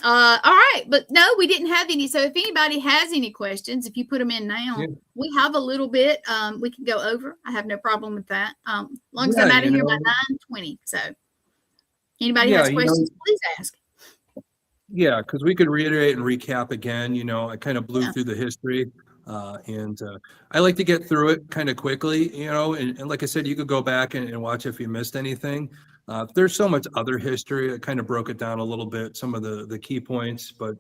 All right, but no, we didn't have any. So if anybody has any questions, if you put them in now, we have a little bit. We can go over. I have no problem with that. As long as I'm out of here by 9:20. So anybody has questions, please ask. Yeah, because we could reiterate and recap again. I kind of blew through the history. And I like to get through it kind of quickly, and like I said, you could go back and watch if you missed anything. There's so much other history. I kind of broke it down a little bit, some of the key points, but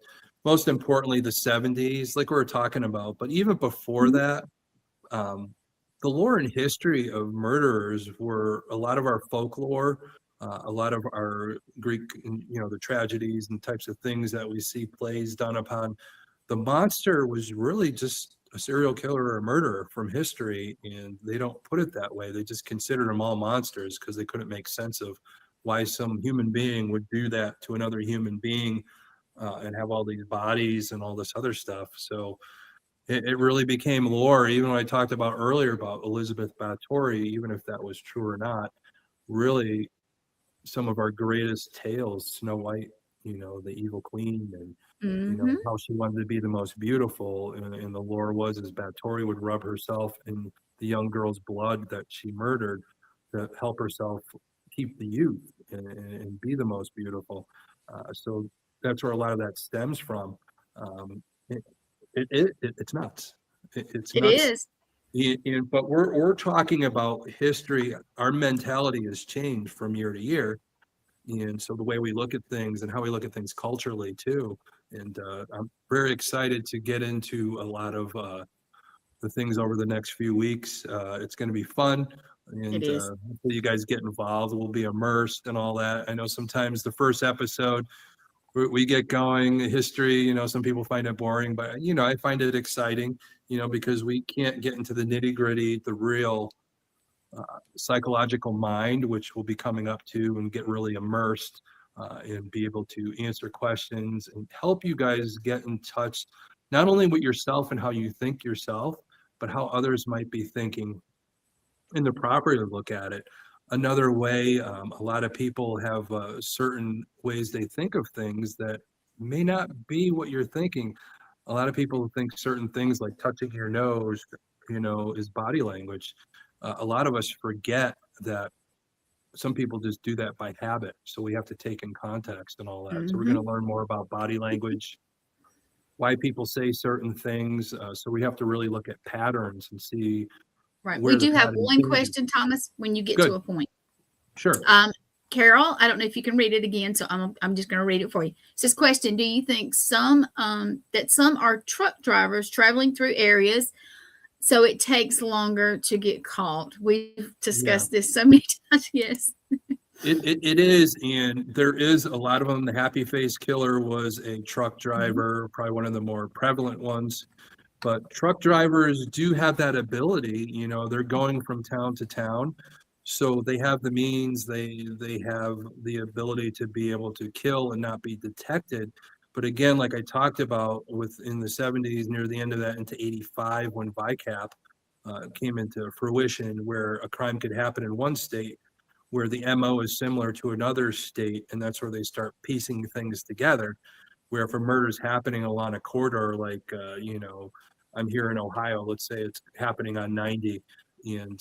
most importantly, the 70s, like we were talking about. But even before that, the lore and history of murderers were a lot of our folklore A lot of our Greek, the tragedies and types of things that we see plays done upon, the monster was really just a serial killer or a murderer from history, and they don't put it that way. They just considered them all monsters because they couldn't make sense of why some human being would do that to another human being, and have all these bodies and all this other stuff. So it really became lore. Even when I talked about earlier about Elizabeth Bathory, even if that was true or not, really some of our greatest tales, Snow White, the evil queen, and Mm-hmm. how she wanted to be the most beautiful. And the lore was is Bathory would rub herself in the young girl's blood that she murdered to help herself keep the youth and be the most beautiful. So that's where a lot of that stems from. Um, it, it's nuts. It's It nuts. is. But we're talking about history. Our mentality has changed from year to year, and so the way we look at things and how we look at things culturally too. And I'm very excited to get into a lot of the things over the next few weeks. It's going to be fun, It and is. hopefully you guys get involved. We'll be immersed and all that. I know sometimes the first episode we get going, history, some people find it boring, but I find it exciting, because we can't get into the nitty gritty, the real psychological mind, which we'll be coming up to and get really immersed, and be able to answer questions and help you guys get in touch, not only with yourself and how you think yourself, but how others might be thinking, and the proper to look at it. Another way, a lot of people have certain ways they think of things that may not be what you're thinking. A lot of people think certain things like touching your nose, is body language. A lot of us forget that some people just do that by habit. So we have to take in context and all that. So we're going Mm-hmm. to learn more about body language, why people say certain things. So we have to really look at patterns and see Right. We where the do have pattern one changes. question, Thomas, when you get to Good. a point. Sure. Carol, I don't know if you can read it again, so I'm just going to read it for you. It says, question: do you think some are truck drivers traveling through areas so it takes longer to get caught? We've discussed this so many times. Yes. It is, and there is a lot of them. The happy face killer was a truck Mm-hmm. driver, probably one of the more prevalent ones. But truck drivers do have that ability, they're going from town to town. So they have the means, they have the ability to be able to kill and not be detected. But again, like I talked about in the 70s, near the end of that into 85, when VICAP came into fruition, where a crime could happen in one state, where the MO is similar to another state, and that's where they start piecing things together. Where if a murder is happening along a corridor, like I'm here in Ohio, let's say it's happening on 90, and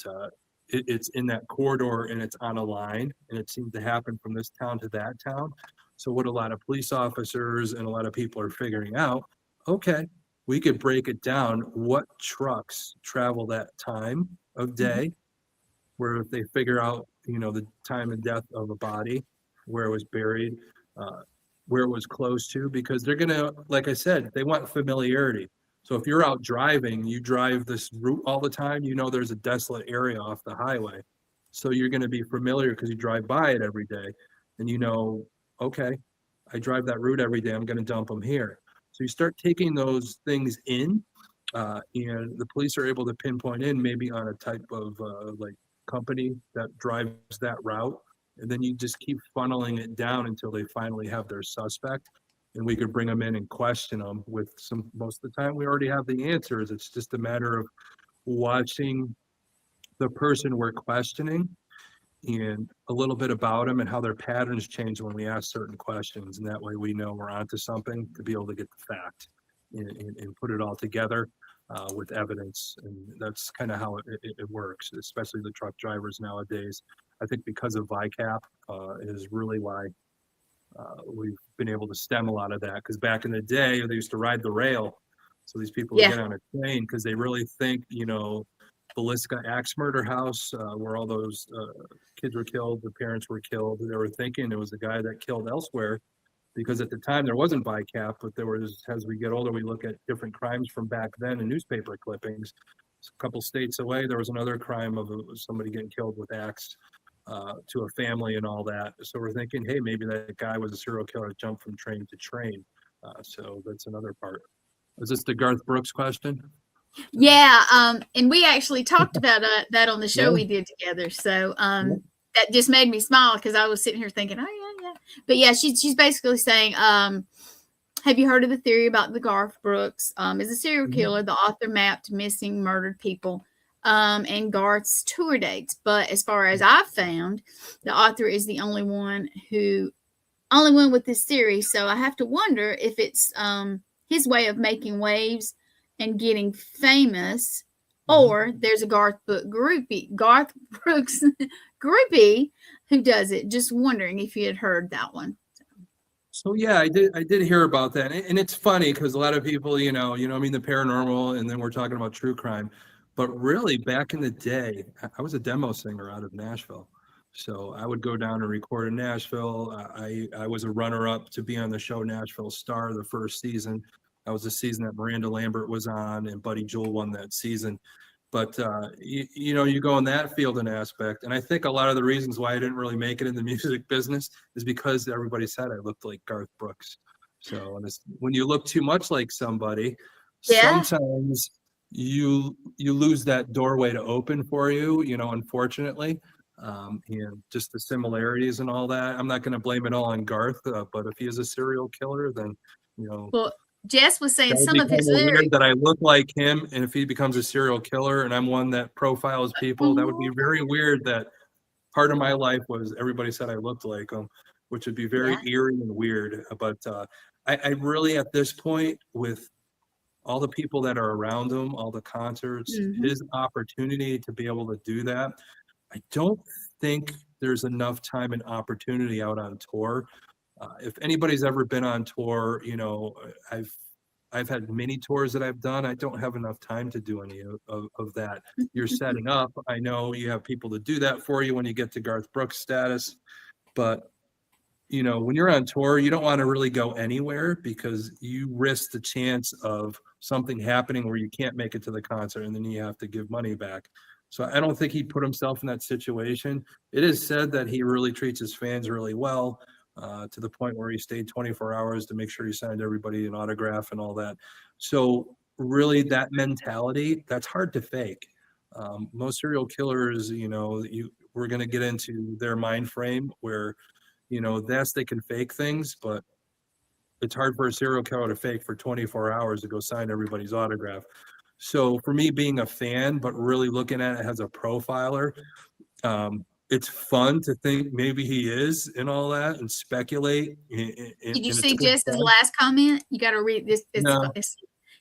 it's in that corridor and it's on a line, and it seems to happen from this town to that town. So what a lot of police officers and a lot of people are figuring out, okay, we could break it down. What trucks travel that time of day? Where if they figure out, the time and death of a body, where it was buried, uh, where it was close to, because they're gonna, like I said, they want familiarity. So if you're out driving, you drive this route all the time, there's a desolate area off the highway. So you're gonna be familiar because you drive by it every day, and okay, I drive that route every day, I'm gonna dump them here. So you start taking those things in, and the police are able to pinpoint in maybe on a type of like company that drives that route, and then you just keep funneling it down until they finally have their suspect, and we could bring them in and question them with some. Most of the time we already have the answers. It's just a matter of watching the person we're questioning and a little bit about them and how their patterns change when we ask certain questions, and that way we know we're onto something, to be able to get the fact and put it all together with evidence. And that's kind of how it works, especially the truck drivers nowadays. I think because of VICAP is really why we've been able to stem a lot of that, because back in the day they used to ride the rail. So these people would Yeah. get on a train because they really think, Belisca axe murder house, where all those kids were killed, the parents were killed. They were thinking it was the guy that killed elsewhere, because at the time there wasn't VICAP, but there was. As we get older, we look at different crimes from back then in newspaper clippings. A couple states away, there was another crime of somebody getting killed with axe. to a family and all that. So we're thinking, hey, maybe that guy was a serial killer that jumped from train to train. So that's another part. Is this the Garth Brooks question? Yeah, and we actually talked about that on the show Yeah. we did together. So Yeah. that just made me smile because I was sitting here thinking, oh yeah, yeah. But yeah, she's basically saying, have you heard of the theory about the Garth Brooks is a serial killer? The author mapped missing, murdered people, and Garth's tour dates. But as far as I've found, the author is the only one with this theory. So I have to wonder if it's his way of making waves and getting famous, or there's a Garth Brooks groupie who does it. Just wondering if you had heard that one. So yeah, I did hear about that, and it's funny because a lot of people, I mean, the paranormal, and then we're talking about true crime, but really back in the day, I was a demo singer out of Nashville, so I would go down and record in Nashville. I was a runner-up to be on the show Nashville Star the first season. That was the season that Miranda Lambert was on, and Buddy Jewell won that season. But you go in that field and aspect, and I think a lot of the reasons why I didn't really make it in the music business is because everybody said I looked like Garth Brooks. So when you look too much like somebody, Yeah. sometimes you lose that doorway to open for you. Unfortunately, and just the similarities and all that. I'm not going to blame it all on Garth, but if he is a serial killer, then Well, Jess was saying that would some be of kind his of lyrics. weird that I look like him, and if he becomes a serial killer and I'm one that profiles people, that would be very weird that part of my life was everybody said I looked like him, which would be very Yeah. eerie and weird. But I really, at this point, with all the people that are around him, all the concerts, his opportunity to be able to do that, I don't think there's enough time and opportunity out on tour. If anybody's ever been on tour, I've had many tours that I've done. I don't have enough time to do any of that. You're setting up. I know you have people to do that for you when you get to Garth Brooks status, but when you're on tour, you don't want to really go anywhere because you risk the chance of something happening where you can't make it to the concert and then you have to give money back. So I don't think he'd put himself in that situation. It is said that he really treats his fans really well, to the point where he stayed 24 hours to make sure he signed everybody an autograph and all that. So really, that mentality, that's hard to fake. Most serial killers, we're going to get into their mind frame where yes, they can fake things, but it's hard for a serial killer to fake for 24 hours to go sign everybody's autograph. So for me, being a fan, but really looking at it as a profiler, it's fun to think maybe he is and all that and speculate. And Did you it's see good Jess's fun. last comment? You got to read this. No,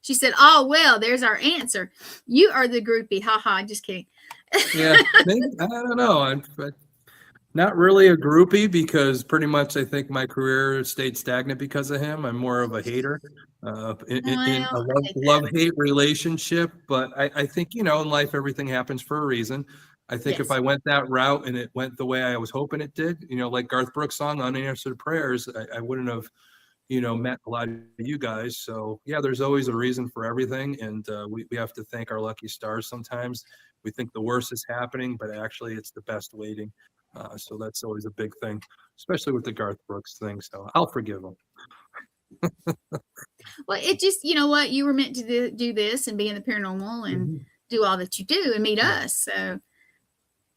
She said, "Oh well, there's our answer. You are the groupie." Ha ha. Just kidding. yeah, maybe, I don't know. I'm not really a groupie because pretty much I think my career stayed stagnant because of him. I'm more of a hater, in Well, a I take that. love-hate relationship. But I think, in life, everything happens for a reason. I think if Yes. I went that route and it went the way I was hoping it did, like Garth Brooks' song Unanswered Prayers, I wouldn't have, met a lot of you guys. So yeah, there's always a reason for everything. And we have to thank our lucky stars sometimes. We think the worst is happening, but actually it's the best waiting. So that's always a big thing, especially with the Garth Brooks thing. So I'll forgive him. Well, it just, you know what, you were meant to do this and be in the paranormal and do all that you do and meet Yeah. us. So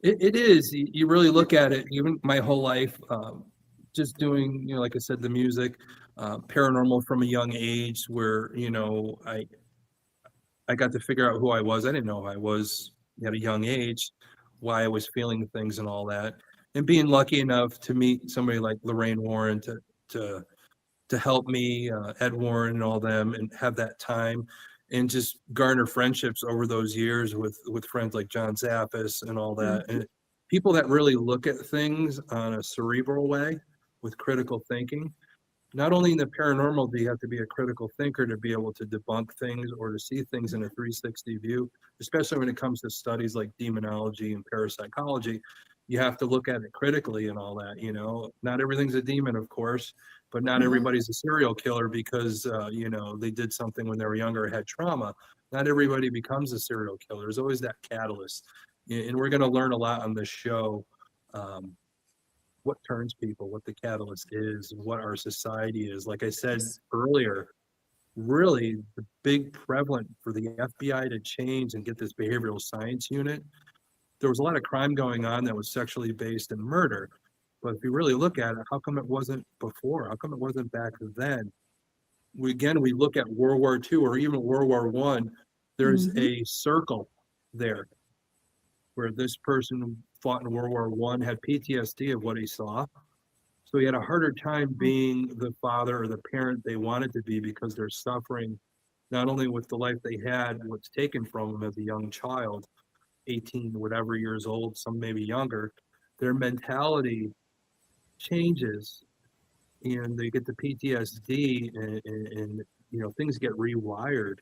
It is. You really look at it, even my whole life, just doing, like I said, the music, paranormal from a young age where, I got to figure out who I was. I didn't know who I was at a young age, why I was feeling things and all that. And being lucky enough to meet somebody like Lorraine Warren to to help me, Ed Warren and all them, and have that time and just garner friendships over those years with friends like John Zappis and all that. mhm. And people that really look at things on a cerebral way with critical thinking. Not only in the paranormal do you have to be a critical thinker to be able to debunk things or to see things in a 360 view, especially when it comes to studies like demonology and parapsychology. You have to look at it critically and all that. Not everything's a demon, of course, but not Mhm. everybody's a serial killer because they did something when they were younger or had trauma. Not everybody becomes a serial killer. There's always that catalyst, and we're going to learn a lot on this show what turns people, what the catalyst is, what our society is. Like I said earlier, really the big prevalent for the FBI to change and get this behavioral science unit, there was a lot of crime going on that was sexually based and murder. But if you really look at it, how come it wasn't before? How come it wasn't back then? We look at World War II or even World War I, there's a circle there where this person fought in World War I, had PTSD of what he saw. So he had a harder time being the father or the parent they wanted to be because they're suffering not only with the life they had, what's taken from them as a young child, 18, whatever years old, some maybe younger, their mentality changes and they get the PTSD and things get rewired.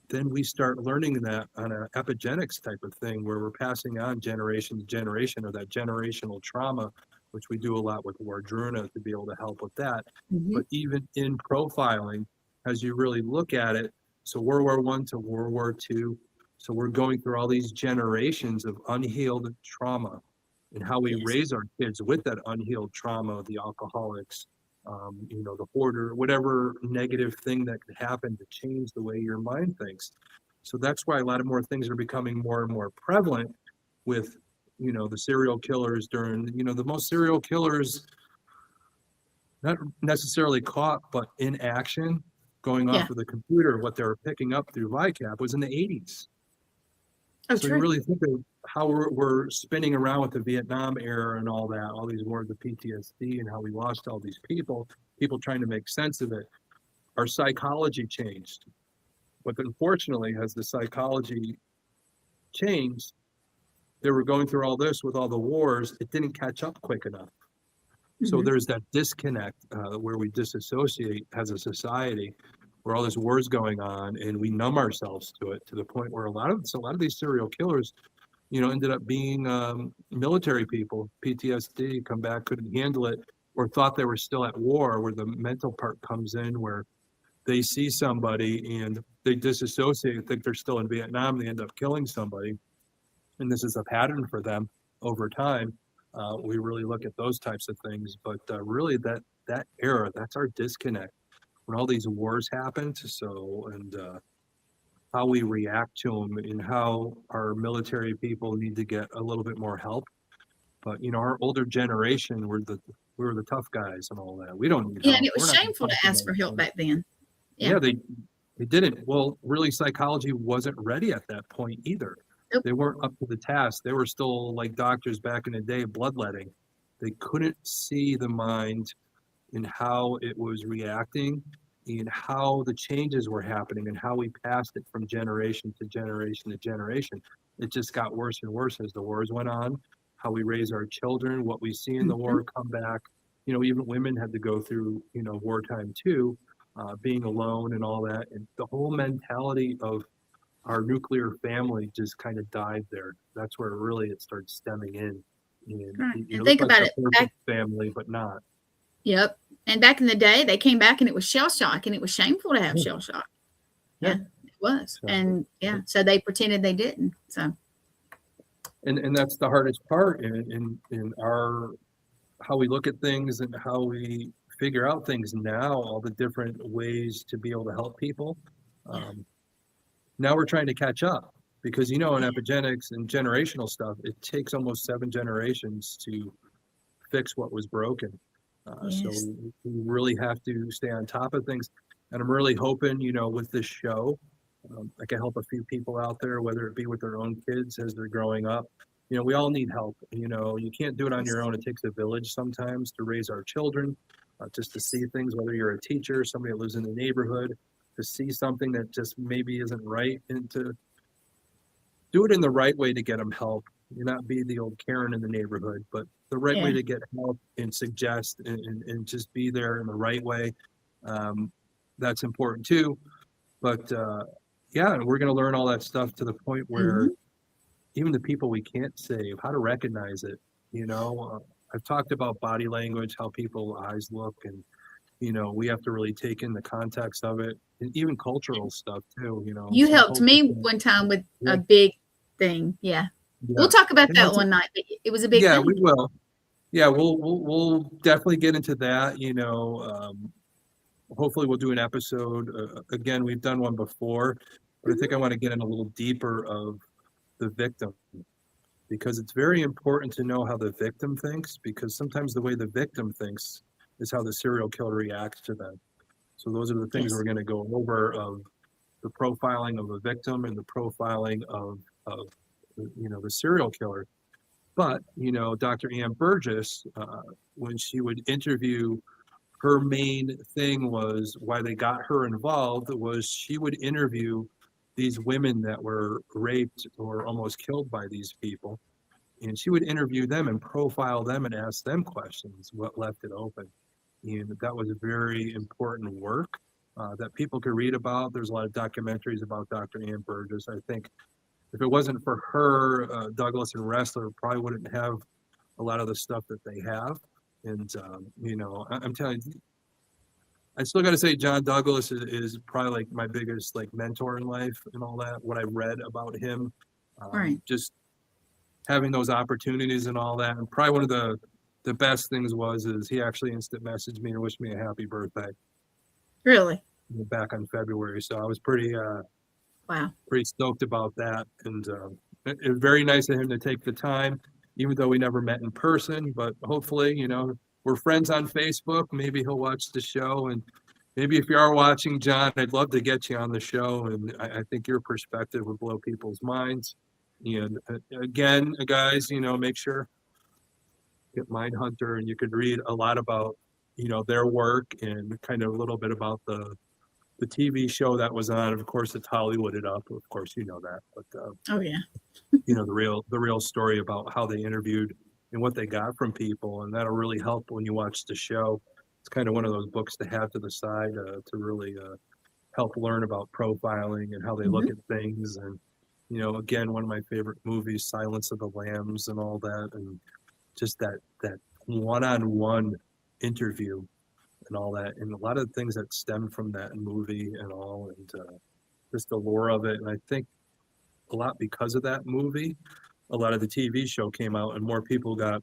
Then we start learning that on an epigenetics type of thing where we're passing on generation to generation of that generational trauma, which we do a lot with Wardruna to be able to help with that. But even in profiling, as you really look at it, so World War I to World War II, so we're going through all these generations of unhealed trauma and how we raise our kids with that unhealed trauma, the alcoholics, the hoarder, whatever negative thing that could happen to change the way your mind thinks. So that's why a lot of more things are becoming more and more prevalent with, the serial killers during, the most serial killers, not necessarily caught, but in action, going off of the computer, what they were picking up through VICAP was in the 80s. Oh, so true. you really think of how we're spinning around with the Vietnam era and all that, all these wars of PTSD and how we lost all these people trying to make sense of it. Our psychology changed. But unfortunately, as the psychology changed, they were going through all this with all the wars, it didn't catch up quick enough. So there's that disconnect where we disassociate as a society, where all this war's going on, and we numb ourselves to it to the point where a lot of these serial killers, ended up being military people, PTSD, come back, couldn't handle it, or thought they were still at war, where the mental part comes in, where they see somebody and they disassociate, think they're still in Vietnam, they end up killing somebody. And this is a pattern for them over time. We really look at those types of things, but really that era, that's our disconnect. When all these wars happened, and how we react to them and how our military people need to get a little bit more help. But our older generation were the tough guys and all that. We don't need help. And it was shameful to ask for help back then. Yeah, they didn't. Well, really, psychology wasn't ready at that point either. Nope. They weren't up to the task. They were still like doctors back in the day, bloodletting. They couldn't see the mind and how it was reacting and how the changes were happening and how we passed it from generation to generation to generation. It just got worse and worse as the wars went on, how we raise our children, what we see in the war come back. Even women had to go through, wartime too, being alone and all that. And the whole mentality of our nuclear family just kind of died there. That's where really it starts stemming in. And think about it. Family, but not. Yep. And back in the day, they came back and it was shell shock, and it was shameful to have shell shock. Yeah, it was. So, and so they pretended they didn't. So. And that's the hardest part in our how we look at things and how we figure out things now, all the different ways to be able to help people. Now we're trying to catch up because, in epigenetics and generational stuff, it takes almost 7 generations to fix what was broken. So we really have to stay on top of things. And I'm really hoping, with this show, I can help a few people out there, whether it be with their own kids as they're growing up. We all need help. You can't do it on your own. It takes a village sometimes to raise our children, just to see things, whether you're a teacher, somebody that lives in the neighborhood, to see something that just maybe isn't right and to do it in the right way to get them help. You not be the old Karen in the neighborhood, but the right way to get help and suggest and just be there in the right way. That's important too. But we're going to learn all that stuff to the point where even the people we can't save, how to recognize it. I've talked about body language, how people's eyes look, and we have to really take in the context of it, and even cultural stuff too. You helped me one time with a big thing. Yeah. We'll Yeah. talk about And that that's, one night. But it was a big yeah, thing. we will. Yeah, we'll definitely get into that. Hopefully we'll do an episode. Again, we've done one before, but I think I want to get in a little deeper of the victim, because it's very important to know how the victim thinks, because sometimes the way the victim thinks is how the serial killer reacts to them. So those are the things Yes. we're going to go over, of the profiling of a victim and the profiling of the serial killer. But Dr. Ann Burgess, when she would interview, her main thing was why they got her involved was she would interview these women that were raped or almost killed by these people, and she would interview them and profile them and ask them questions, what left it open. And that was very important work that people could read about. There's a lot of documentaries about Dr. Ann Burgess. I think if it wasn't for her, Douglas and Ressler probably wouldn't have a lot of the stuff that they have. And I'm telling you, I still got to say John Douglas is probably like my biggest like mentor in life and all that. What I read about him, Right. just having those opportunities and all that. And probably one of the best things is he actually instant messaged me and wished me a happy birthday Really? back on February. So I was pretty Wow. pretty stoked about that. And it was very nice of him to take the time, even though we never met in person. But hopefully, we're friends on Facebook. Maybe he'll watch the show. And maybe if you are watching, John, I'd love to get you on the show. And I think your perspective would blow people's minds. And again, guys, make sure get Mindhunter, and you could read a lot about their work and kind of a little bit about the TV show that was on. Of course, it's Hollywood It Up. Of course, you know that. But Oh yeah. the real story about how they interviewed and what they got from people, and that'll really help when you watch the show. It's kind of one of those books to have to the side to really help learn about profiling and how they look Mhm. at things. And again, one of my favorite movies, Silence of the Lambs, and all that, and just that one-on-one interview and all that, and a lot of things that stemmed from that movie and all, and just the lore of it. And I think a lot because of that movie, a lot of the TV show came out, and more people got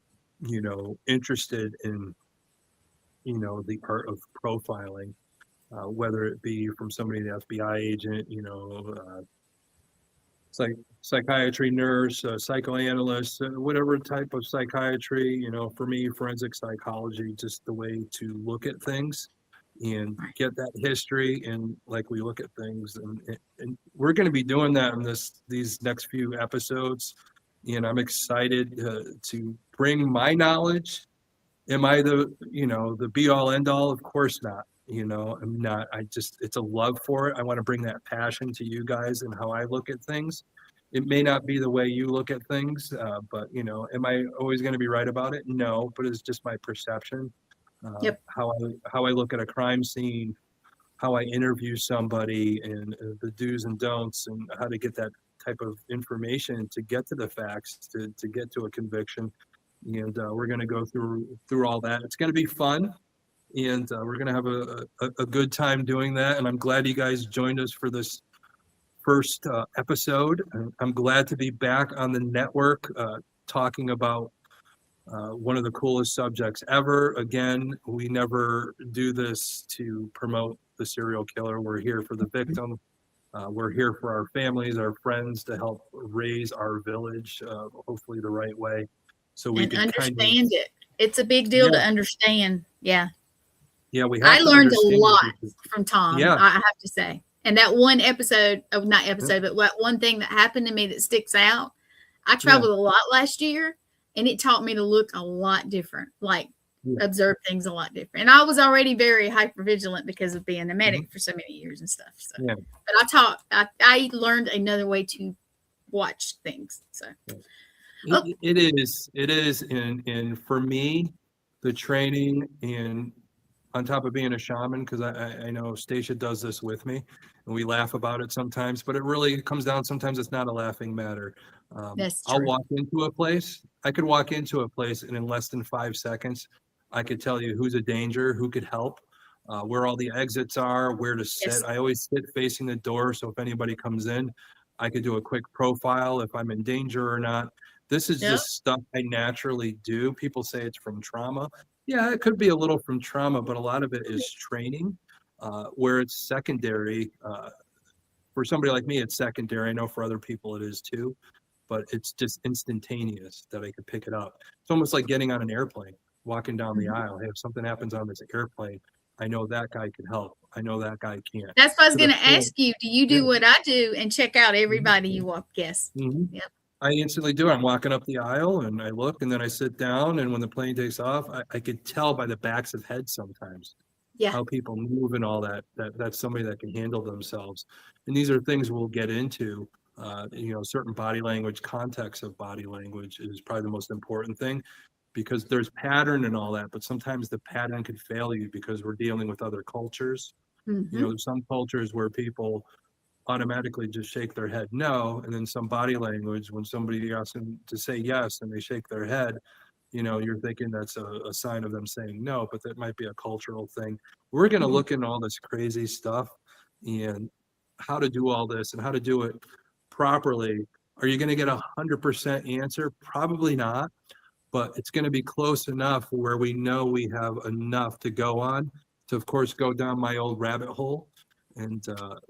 interested in the art of profiling, whether it be from somebody, the FBI agent, psychiatry nurse, psychoanalyst, whatever type of psychiatry, for me, forensic psychology, just the way to look at things and Right. get that history, and like we look at things, and we're going to be doing that in these next few episodes. And I'm excited to bring my knowledge. Am I the be all end all? Of course not. I'm not. It's a love for it. I want to bring that passion to you guys and how I look at things. It may not be the way you look at things, but am I always going to be right about it? No, but it's just my perception. Yep. How I look at a crime scene, how I interview somebody, and the do's and don'ts, and how to get that type of information to get to the facts, to get to a conviction. And we're going to go through all that. It's going to be fun, and we're going to have a good time doing that. And I'm glad you guys joined us for this first episode. I'm glad to be back on the network talking about one of the coolest subjects ever. Again, we never do this to promote the serial killer. We're here for the victim. We're here for our families, our friends, to help raise our village, hopefully the right way. So we And can understand it. It's a big deal to understand. Yeah. Yeah, we have I to learned a understand lot it. from Tom, Yeah. I have to say. And that one episode, not episode, but what one thing that happened to me that sticks out. I traveled a lot last year, and it taught me to look a lot different, like observe things a lot different. And I was already very hyper vigilant because of being a medic for so many years and stuff. So, but I learned another way to watch things. So it is, and for me, the training, and on top of being a shaman, because I know Stacia does this with me, and we laugh about it sometimes, but it really comes down, sometimes it's not a laughing matter. that's I'll true. walk into a place, I could walk into a place, and in less than 5 seconds, I could tell you who's a danger, who could help, where all the exits are, where to sit. Yes. I always sit facing the door, so if anybody comes in, I could do a quick profile if I'm in danger or not. This is Yep. just stuff I naturally do. People say it's from trauma. Yeah, it could be a little from trauma, but a lot of it is training, where it's secondary. For somebody like me, it's secondary. I know for other people it is too, but it's just instantaneous that I could pick it up. It's almost like getting on an airplane, walking down the aisle. Hey, if something happens on this airplane, I know that guy can help. I know that guy can't. That's what I was To going the to point, ask you. Do you yeah. do what I do and check out everybody you walk? Yes. Mhm. Yep. I instantly do. I'm walking up the aisle and I look and then I sit down. And when the plane takes off, I could tell by the backs of heads sometimes Yeah. how people move and all that, that's somebody that can handle themselves. And these are things we'll get into. Certain body language, context of body language is probably the most important thing, because there's pattern and all that, but sometimes the pattern could fail you because we're dealing with other cultures. Mm-hmm. There's some cultures where people automatically just shake their head no, and then some body language when somebody asks them to say yes and they shake their head, you're thinking that's a sign of them saying no, but that might be a cultural thing. We're going to look into all this crazy stuff and how to do all this and how to do it properly. Are you going to get 100% answer? Probably not, but it's going to be close enough where we know we have enough to go on to, of course, go down my old rabbit hole and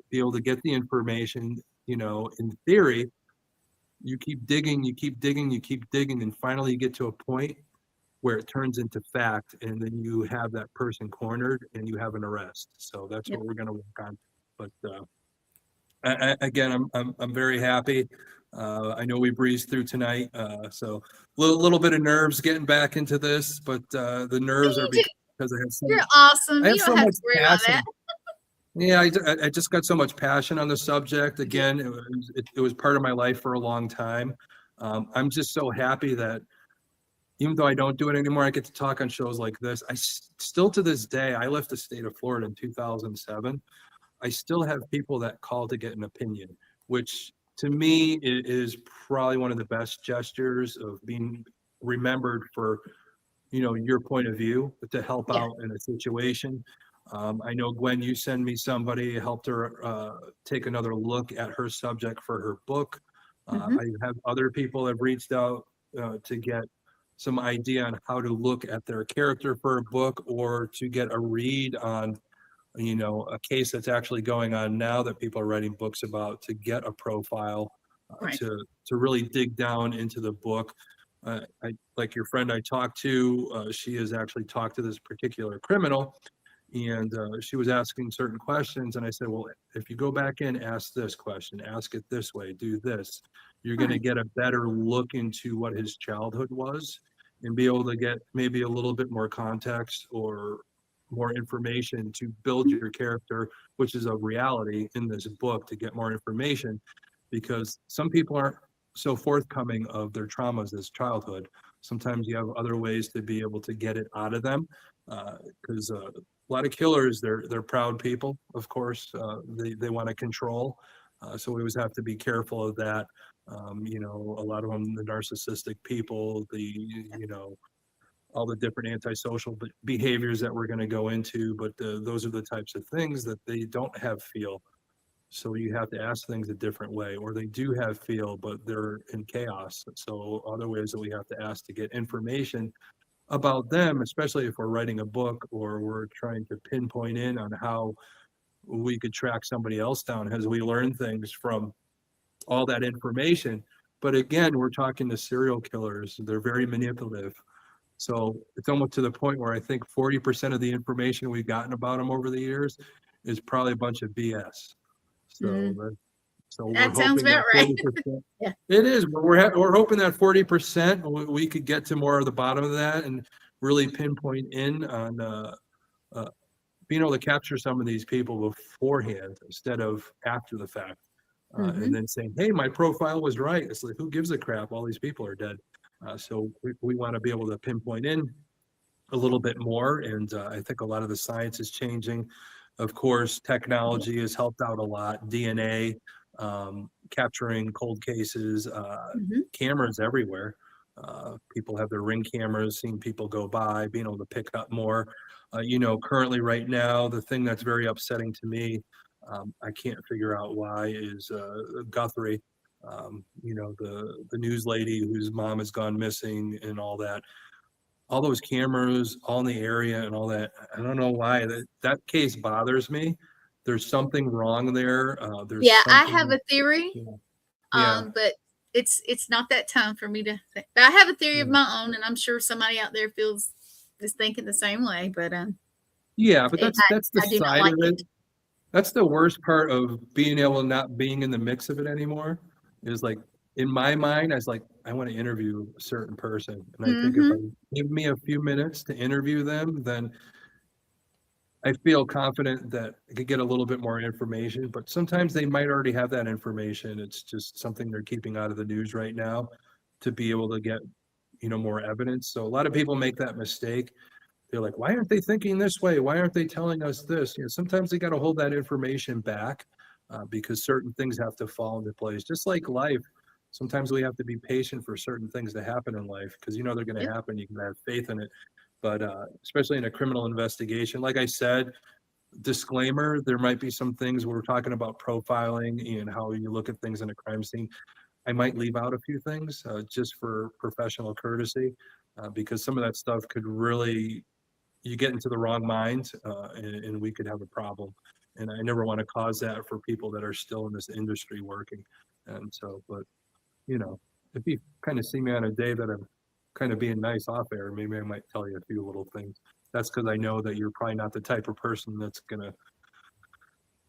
be able to get the information. In theory, you keep digging, you keep digging, you keep digging, and finally you get to a point where it turns into fact, and then you have that person cornered and you have an arrest. So that's Yep. what we're going to work on. But again, I'm very happy. I know we breezed through tonight, so little bit of nerves getting back into this, but the nerves are because You're awesome. I You have so don't have much to worry about that. passion. Yeah, I just got so much passion on the subject. Again, it was part of my life for a long time. I'm just so happy that even though I don't do it anymore, I get to talk on shows like this. Still to this day, I left the state of Florida in 2007. I still have people that call to get an opinion, which to me is probably one of the best gestures of being remembered for, your point of view to help Yeah. out in a situation. I know, Gwen, you send me somebody, helped her take another look at her subject for her book. Mm-hmm. I have other people that have reached out to get some idea on how to look at their character for a book, or to get a read on a case that's actually going on now that people are writing books about, to get a profile, Right. to really dig down into the book. I like your friend I talked to, she has actually talked to this particular criminal, and she was asking certain questions, and I said, well, if you go back in, ask this question, ask it this way, do this, you're going to Right. get a better look into what his childhood was, and be able to get maybe a little bit more context or more information to build your character, which is a reality in this book, to get more information, because some people aren't so forthcoming of their traumas as childhood. Sometimes you have other ways to be able to get it out of them, because a lot of killers, they're proud people, of course. They want to control, so we always have to be careful of that. A lot of them, the narcissistic people, all the different antisocial behaviors that we're going to go into, but those are the types of things that they don't have feel. So you have to ask things a different way, or they do have feel, but they're in chaos. So other ways that we have to ask to get information about them, especially if we're writing a book or we're trying to pinpoint in on how we could track somebody else down as we learn things from all that information. But again, we're talking to serial killers. They're very manipulative. So it's almost to the point where I think 40% of the information we've gotten about them over the years is probably a bunch of BS. So Mm. we're That sounds hoping about that right. 40%. Yeah. It is, but we're hoping that 40% we could get to more of the bottom of that and really pinpoint in on uh, being able to capture some of these people beforehand instead of after the fact. Mm-hmm. And then saying, hey, my profile was right. It's like, who gives a crap? All these people are dead. So we want to be able to pinpoint in a little bit more. And I think a lot of the science is changing. Of course, technology has helped out a lot. DNA, capturing cold cases, Mm-hmm. cameras everywhere. People have their Ring cameras, seeing people go by, being able to pick up more. Currently right now, the thing that's very upsetting to me, I can't figure out why is Guthrie, the news lady whose mom has gone missing and all that. All those cameras all in the area and all that. I don't know why that case bothers me. There's something wrong there. There's Yeah, I have something. a theory, Yeah. but it's not that time for me to think. But I have a theory of Yeah. my own, and I'm sure somebody out there is thinking the same way. But Yeah, but that's the I do not side like of it. it. That's the worst part of being able to not being in the mix of it anymore. Is like in my mind, I was like, I want to interview a certain person, and I think if I Mm-hmm. give me a few minutes to interview them, then I feel confident that I could get a little bit more information. But sometimes they might already have that information. It's just something they're keeping out of the news right now to be able to get more evidence. So a lot of people make that mistake. They're like, why aren't they thinking this way? Why aren't they telling us this? Sometimes they got to hold that information back because certain things have to fall into place. Just like life, sometimes we have to be patient for certain things to happen in life because they're going to Yep. happen. You can have faith in it. But especially in a criminal investigation, like I said, disclaimer, there might be some things we're talking about profiling and how you look at things in a crime scene. I might leave out a few things just for professional courtesy because some of that stuff could really you get into the wrong mind and we could have a problem. And I never want to cause that for people that are still in this industry working. And so, but if you kind of see me on a day that I'm kind of being nice off air, maybe I might tell you a few little things. That's because I know that you're probably not the type of person that's gonna a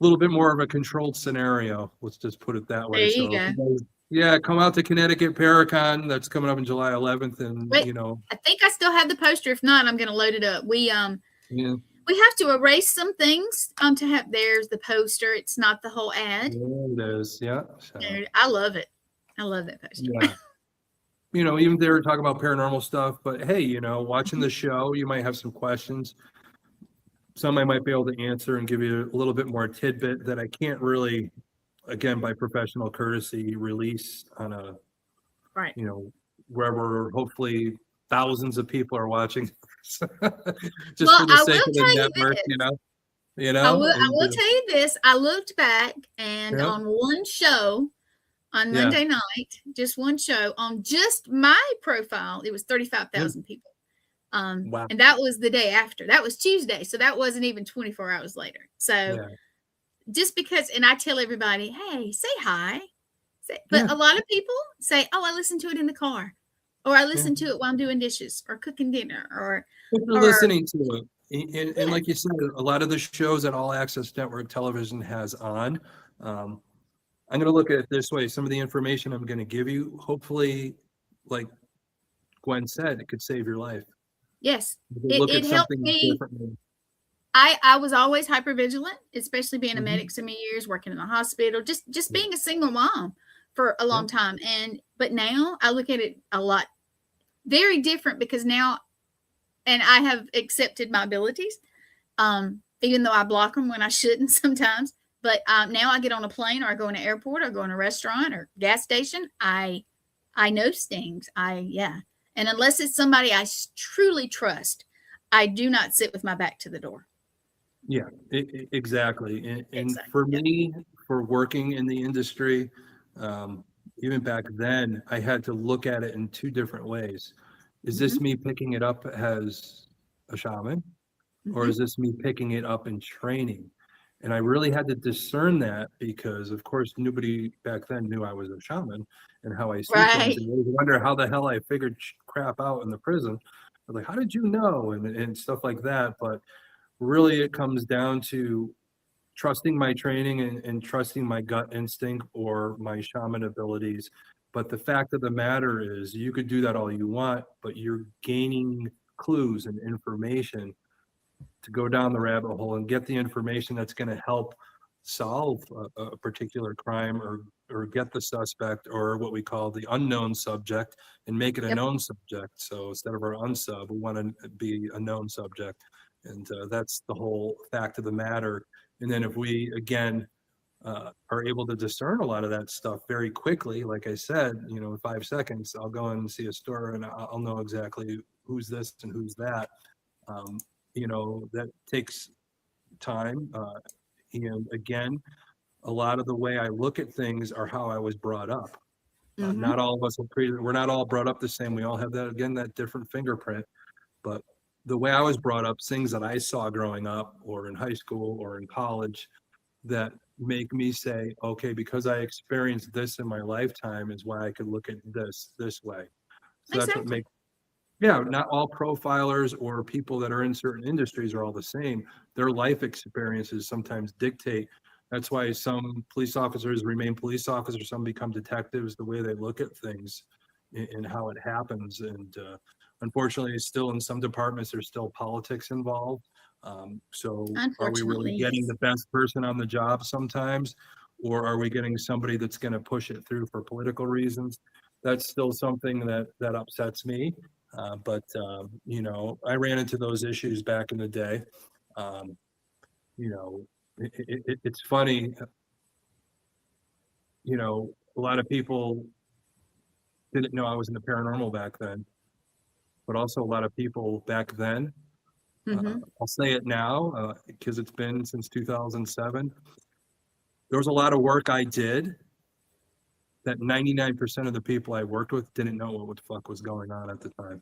little bit more of a controlled scenario. Let's just put it that There way. you So, go. yeah, come out to Connecticut Paracon. That's coming up in July 11th, and Wait, I think I still have the poster. If not, I'm going to load it up. yeah, We have to erase some things to have. There's the poster. It's not the whole ad. it is. Yeah, so, I love it. I love that poster. yeah. Even they were talking about paranormal stuff, but hey, watching the show, you might have some questions. Some I might be able to answer and give you a little bit more tidbit that I can't really, again, by professional courtesy, release on a, Right. wherever hopefully thousands of people are watching. Just Well, for the I sake will of tell the you network, this. I and will tell you this. I looked back and yeah, on one show on yeah, Monday night, just one show on just my profile, it was yeah. 35,000 people. Wow. And that was the day after. That was Tuesday, so that wasn't even 24 hours later. So Yeah. just because, and I tell everybody, hey, say hi. But Yeah. a lot of people say, oh, I listen to it in the car, or I Yeah. listen to it while I'm doing dishes or cooking dinner, If you're or listening to it, and yeah, like you said, a lot of the shows that All Access Network Television has on, I'm going to look at it this way. Some of the information I'm going to give you, hopefully, like Gwen said, it could save your life. yes, Look it at helped something me. differently. I was always hyper vigilant, especially being a Mhm. medic so many years, working in the hospital, just being a single mom for a Yeah. long time. But now I look at it a lot very different because now, and I have accepted my abilities, even though I block them when I shouldn't sometimes. But now I get on a plane or I go in an airport or go in a restaurant or gas station. I know things. And unless it's somebody I truly trust, I do not sit with my back to the door. Yeah, exactly. And Exactly. for Yep. me, for working in the industry, even back then, I had to look at it in two different ways. Is this Mm-hmm. me picking it up as a shaman, or Mm-hmm. is this me picking it up in training? And I really had to discern that because, of course, nobody back then knew I was a shaman and how I see things. Right. And I always wonder how the hell I figured crap out in the prison. I was like, how did you know? And stuff like that. But really it comes down to trusting my training and trusting my gut instinct or my shaman abilities. But the fact of the matter is you could do that all you want, but you're gaining clues and information to go down the rabbit hole and get the information that's going to help solve a particular crime or get the suspect or what we call the unknown subject and make it a Yep. known subject. So instead of our unsub, we want to be a known subject. And that's the whole fact of the matter. And then if we, again, are able to discern a lot of that stuff very quickly, like I said, in 5 seconds, I'll go and see a store and I'll know exactly who's this and who's that. That takes time. And again, a lot of the way I look at things are how I was brought up. Not all of us we're not all brought up the same. We all have that different fingerprint. But the way I was brought up, things that I saw growing up or in high school or in college that make me say, okay, because I experienced this in my lifetime is why I could look at this way. So that's what Exactly. makes, yeah, not all profilers or people that are in certain industries are all the same. Their life experiences sometimes dictate. That's why some police officers remain police officers, some become detectives, the way they look at things and how it happens. And unfortunately, still in some departments, there's still politics involved. So are we really Unfortunately, getting yes. the best person on the job sometimes? Or are we getting somebody that's going to push it through for political reasons? That's still something that upsets me. But you know, I ran into those issues back in the day. Um, you know, it's funny. You know, a lot of people didn't know I was in the paranormal back then, but also a lot of people back then. Mm-hmm. I'll say it now because it's been since 2007. There was a lot of work I did that 99% of the people I worked with didn't know what the fuck was going on at the time.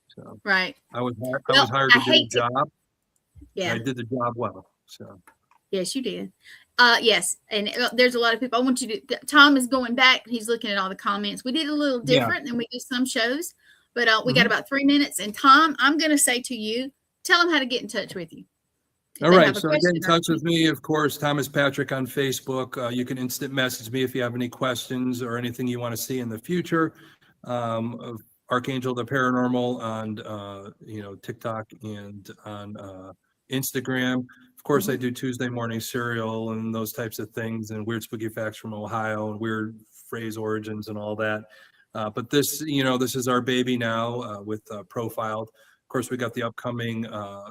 So Right. I Well, was hired I to do a hate to. job, and I Yeah. did the job well. So Yes, you did. Yes, and there's a lot of people. I want you to. Tom is going back. He's looking at all the comments. We did a little yeah. different than we do some shows, but we got Mhm. about 3 minutes. And Tom, I'm going to say to you, tell them how to get in touch with you if All they right, have a so to get in question or touch with me, of course, Thomas Patrick on Facebook. You can instant message me if you have any questions or anything you want to see in the future. Of Archangel the Paranormal on you know, TikTok and on Instagram. Of course, I Mhm. do Tuesday morning serial and those types of things, and weird spooky facts from Ohio and weird phrase origins and all that. But this, you know, this is our baby now with Profiled. Of course, we got the upcoming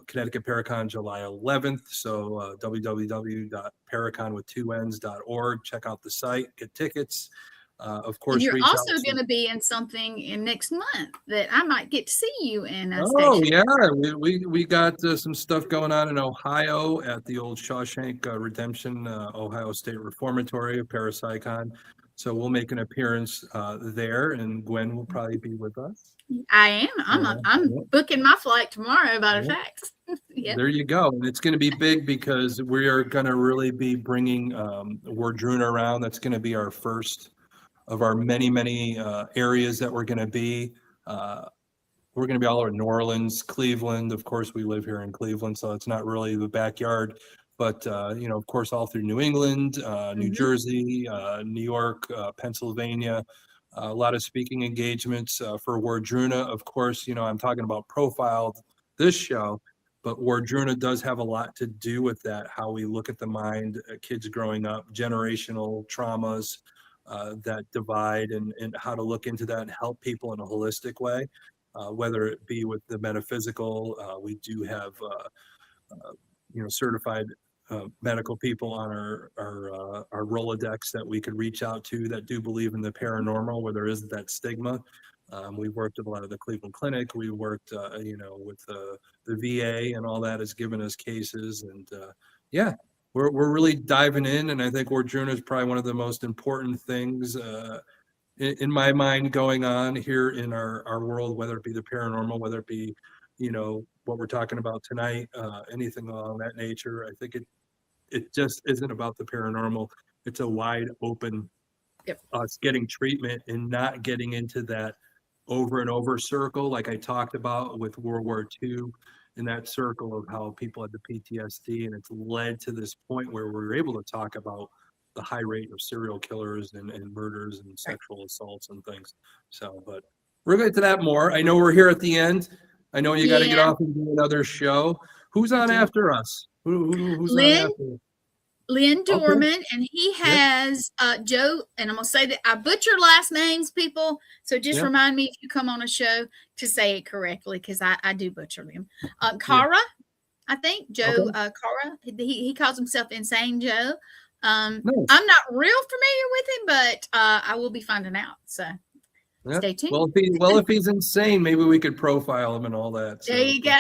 Connecticut Paracon July 11th. So www.paracon.org. Check out the site, get tickets. Of And course, you're reach also out to. going to be in something in next month that I might get to see you in a Oh station. yeah, we got some stuff going on in Ohio at the old Shawshank Redemption Ohio State Reformatory of Parapsychon. So we'll make an appearance there, and Gwen will probably be with us. I am. Yeah, I'm yeah, booking my flight tomorrow. Matter of yeah. fact. Yep. There you go. And it's going to be big because we are going to really be bringing Wardruna around. That's going to be our first of our many areas that we're going to be. Uh, we're going to be all over New Orleans, Cleveland. Of course, we live here in Cleveland, so it's not really the backyard. But you know, of course, all through New England, New Mm-hmm. Jersey, New York, Pennsylvania. A lot of speaking engagements for Wardruna. Of course, you know, I'm talking about Profiled this show, but Wardruna does have a lot to do with that. How we look at the mind, kids growing up, generational traumas that divide, and how to look into that and help people in a holistic way. Whether it be with the metaphysical, we do have you know, certified medical people on our Rolodex that we could reach out to that do believe in the paranormal, where there isn't that stigma. We've worked with a lot of the Cleveland Clinic. We worked, you know, with the VA, and all that has given us cases. And yeah, we're really diving in, and I think Wardruna is probably one of the most important things in my mind going on here in our world, whether it be the paranormal, whether it be, you know, what we're talking about tonight, anything along that nature. I think it just isn't about the paranormal. It's a wide open Yep. us getting treatment and not getting into that over and over circle like I talked about with World War II, in that circle of how people had the PTSD, and it's led to this point where we were able to talk about the high rate of serial killers and murders and Right. sexual assaults and things. So, but we're going to get to that more. I know we're here at the end. I know you got to get Yeah, off and do another show. Who's I on do. after us? Who's on Lynn after us? Lynn Okay. Dorman, and he Yep. has Joe. And I'm gonna say that I butcher last names, people. So just Yep. remind me if you come on a show to say it correctly, because I do butcher them. Yeah. Cara, I think Joe. Okay. Cara. He calls himself Insane Joe. Nice. I'm not real familiar with him, but I will be finding out. So Yeah. Stay tuned. Well, if he's insane, maybe we could profile him and all that. There you go.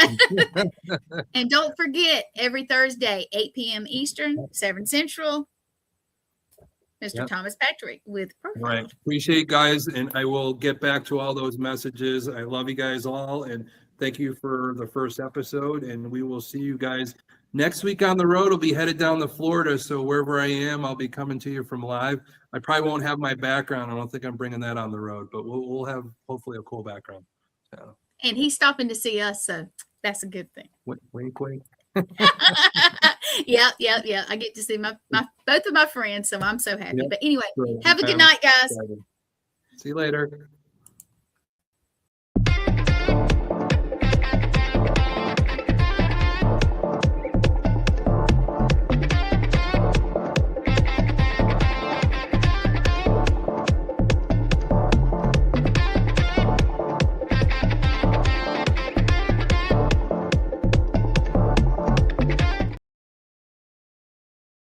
And don't forget, every Thursday, 8 p.m. Eastern, 7 Central, Mr. Thomas Patrick with Profile. Right. Appreciate guys, and I will get back to all those messages. I love you guys all, and thank you for the first episode, and we will see you guys next week on the road. I'll be headed down to Florida, so wherever I am, I'll be coming to you from live. I probably won't have my background. I don't think I'm bringing that on the road, but we'll have hopefully a cool background. So. And he's stopping to see us, so that's a good thing. Wink, wink. Yeah. I get to see my both of my friends, so I'm so happy. Yep. But anyway, Sure. have a good night, guys. See you later.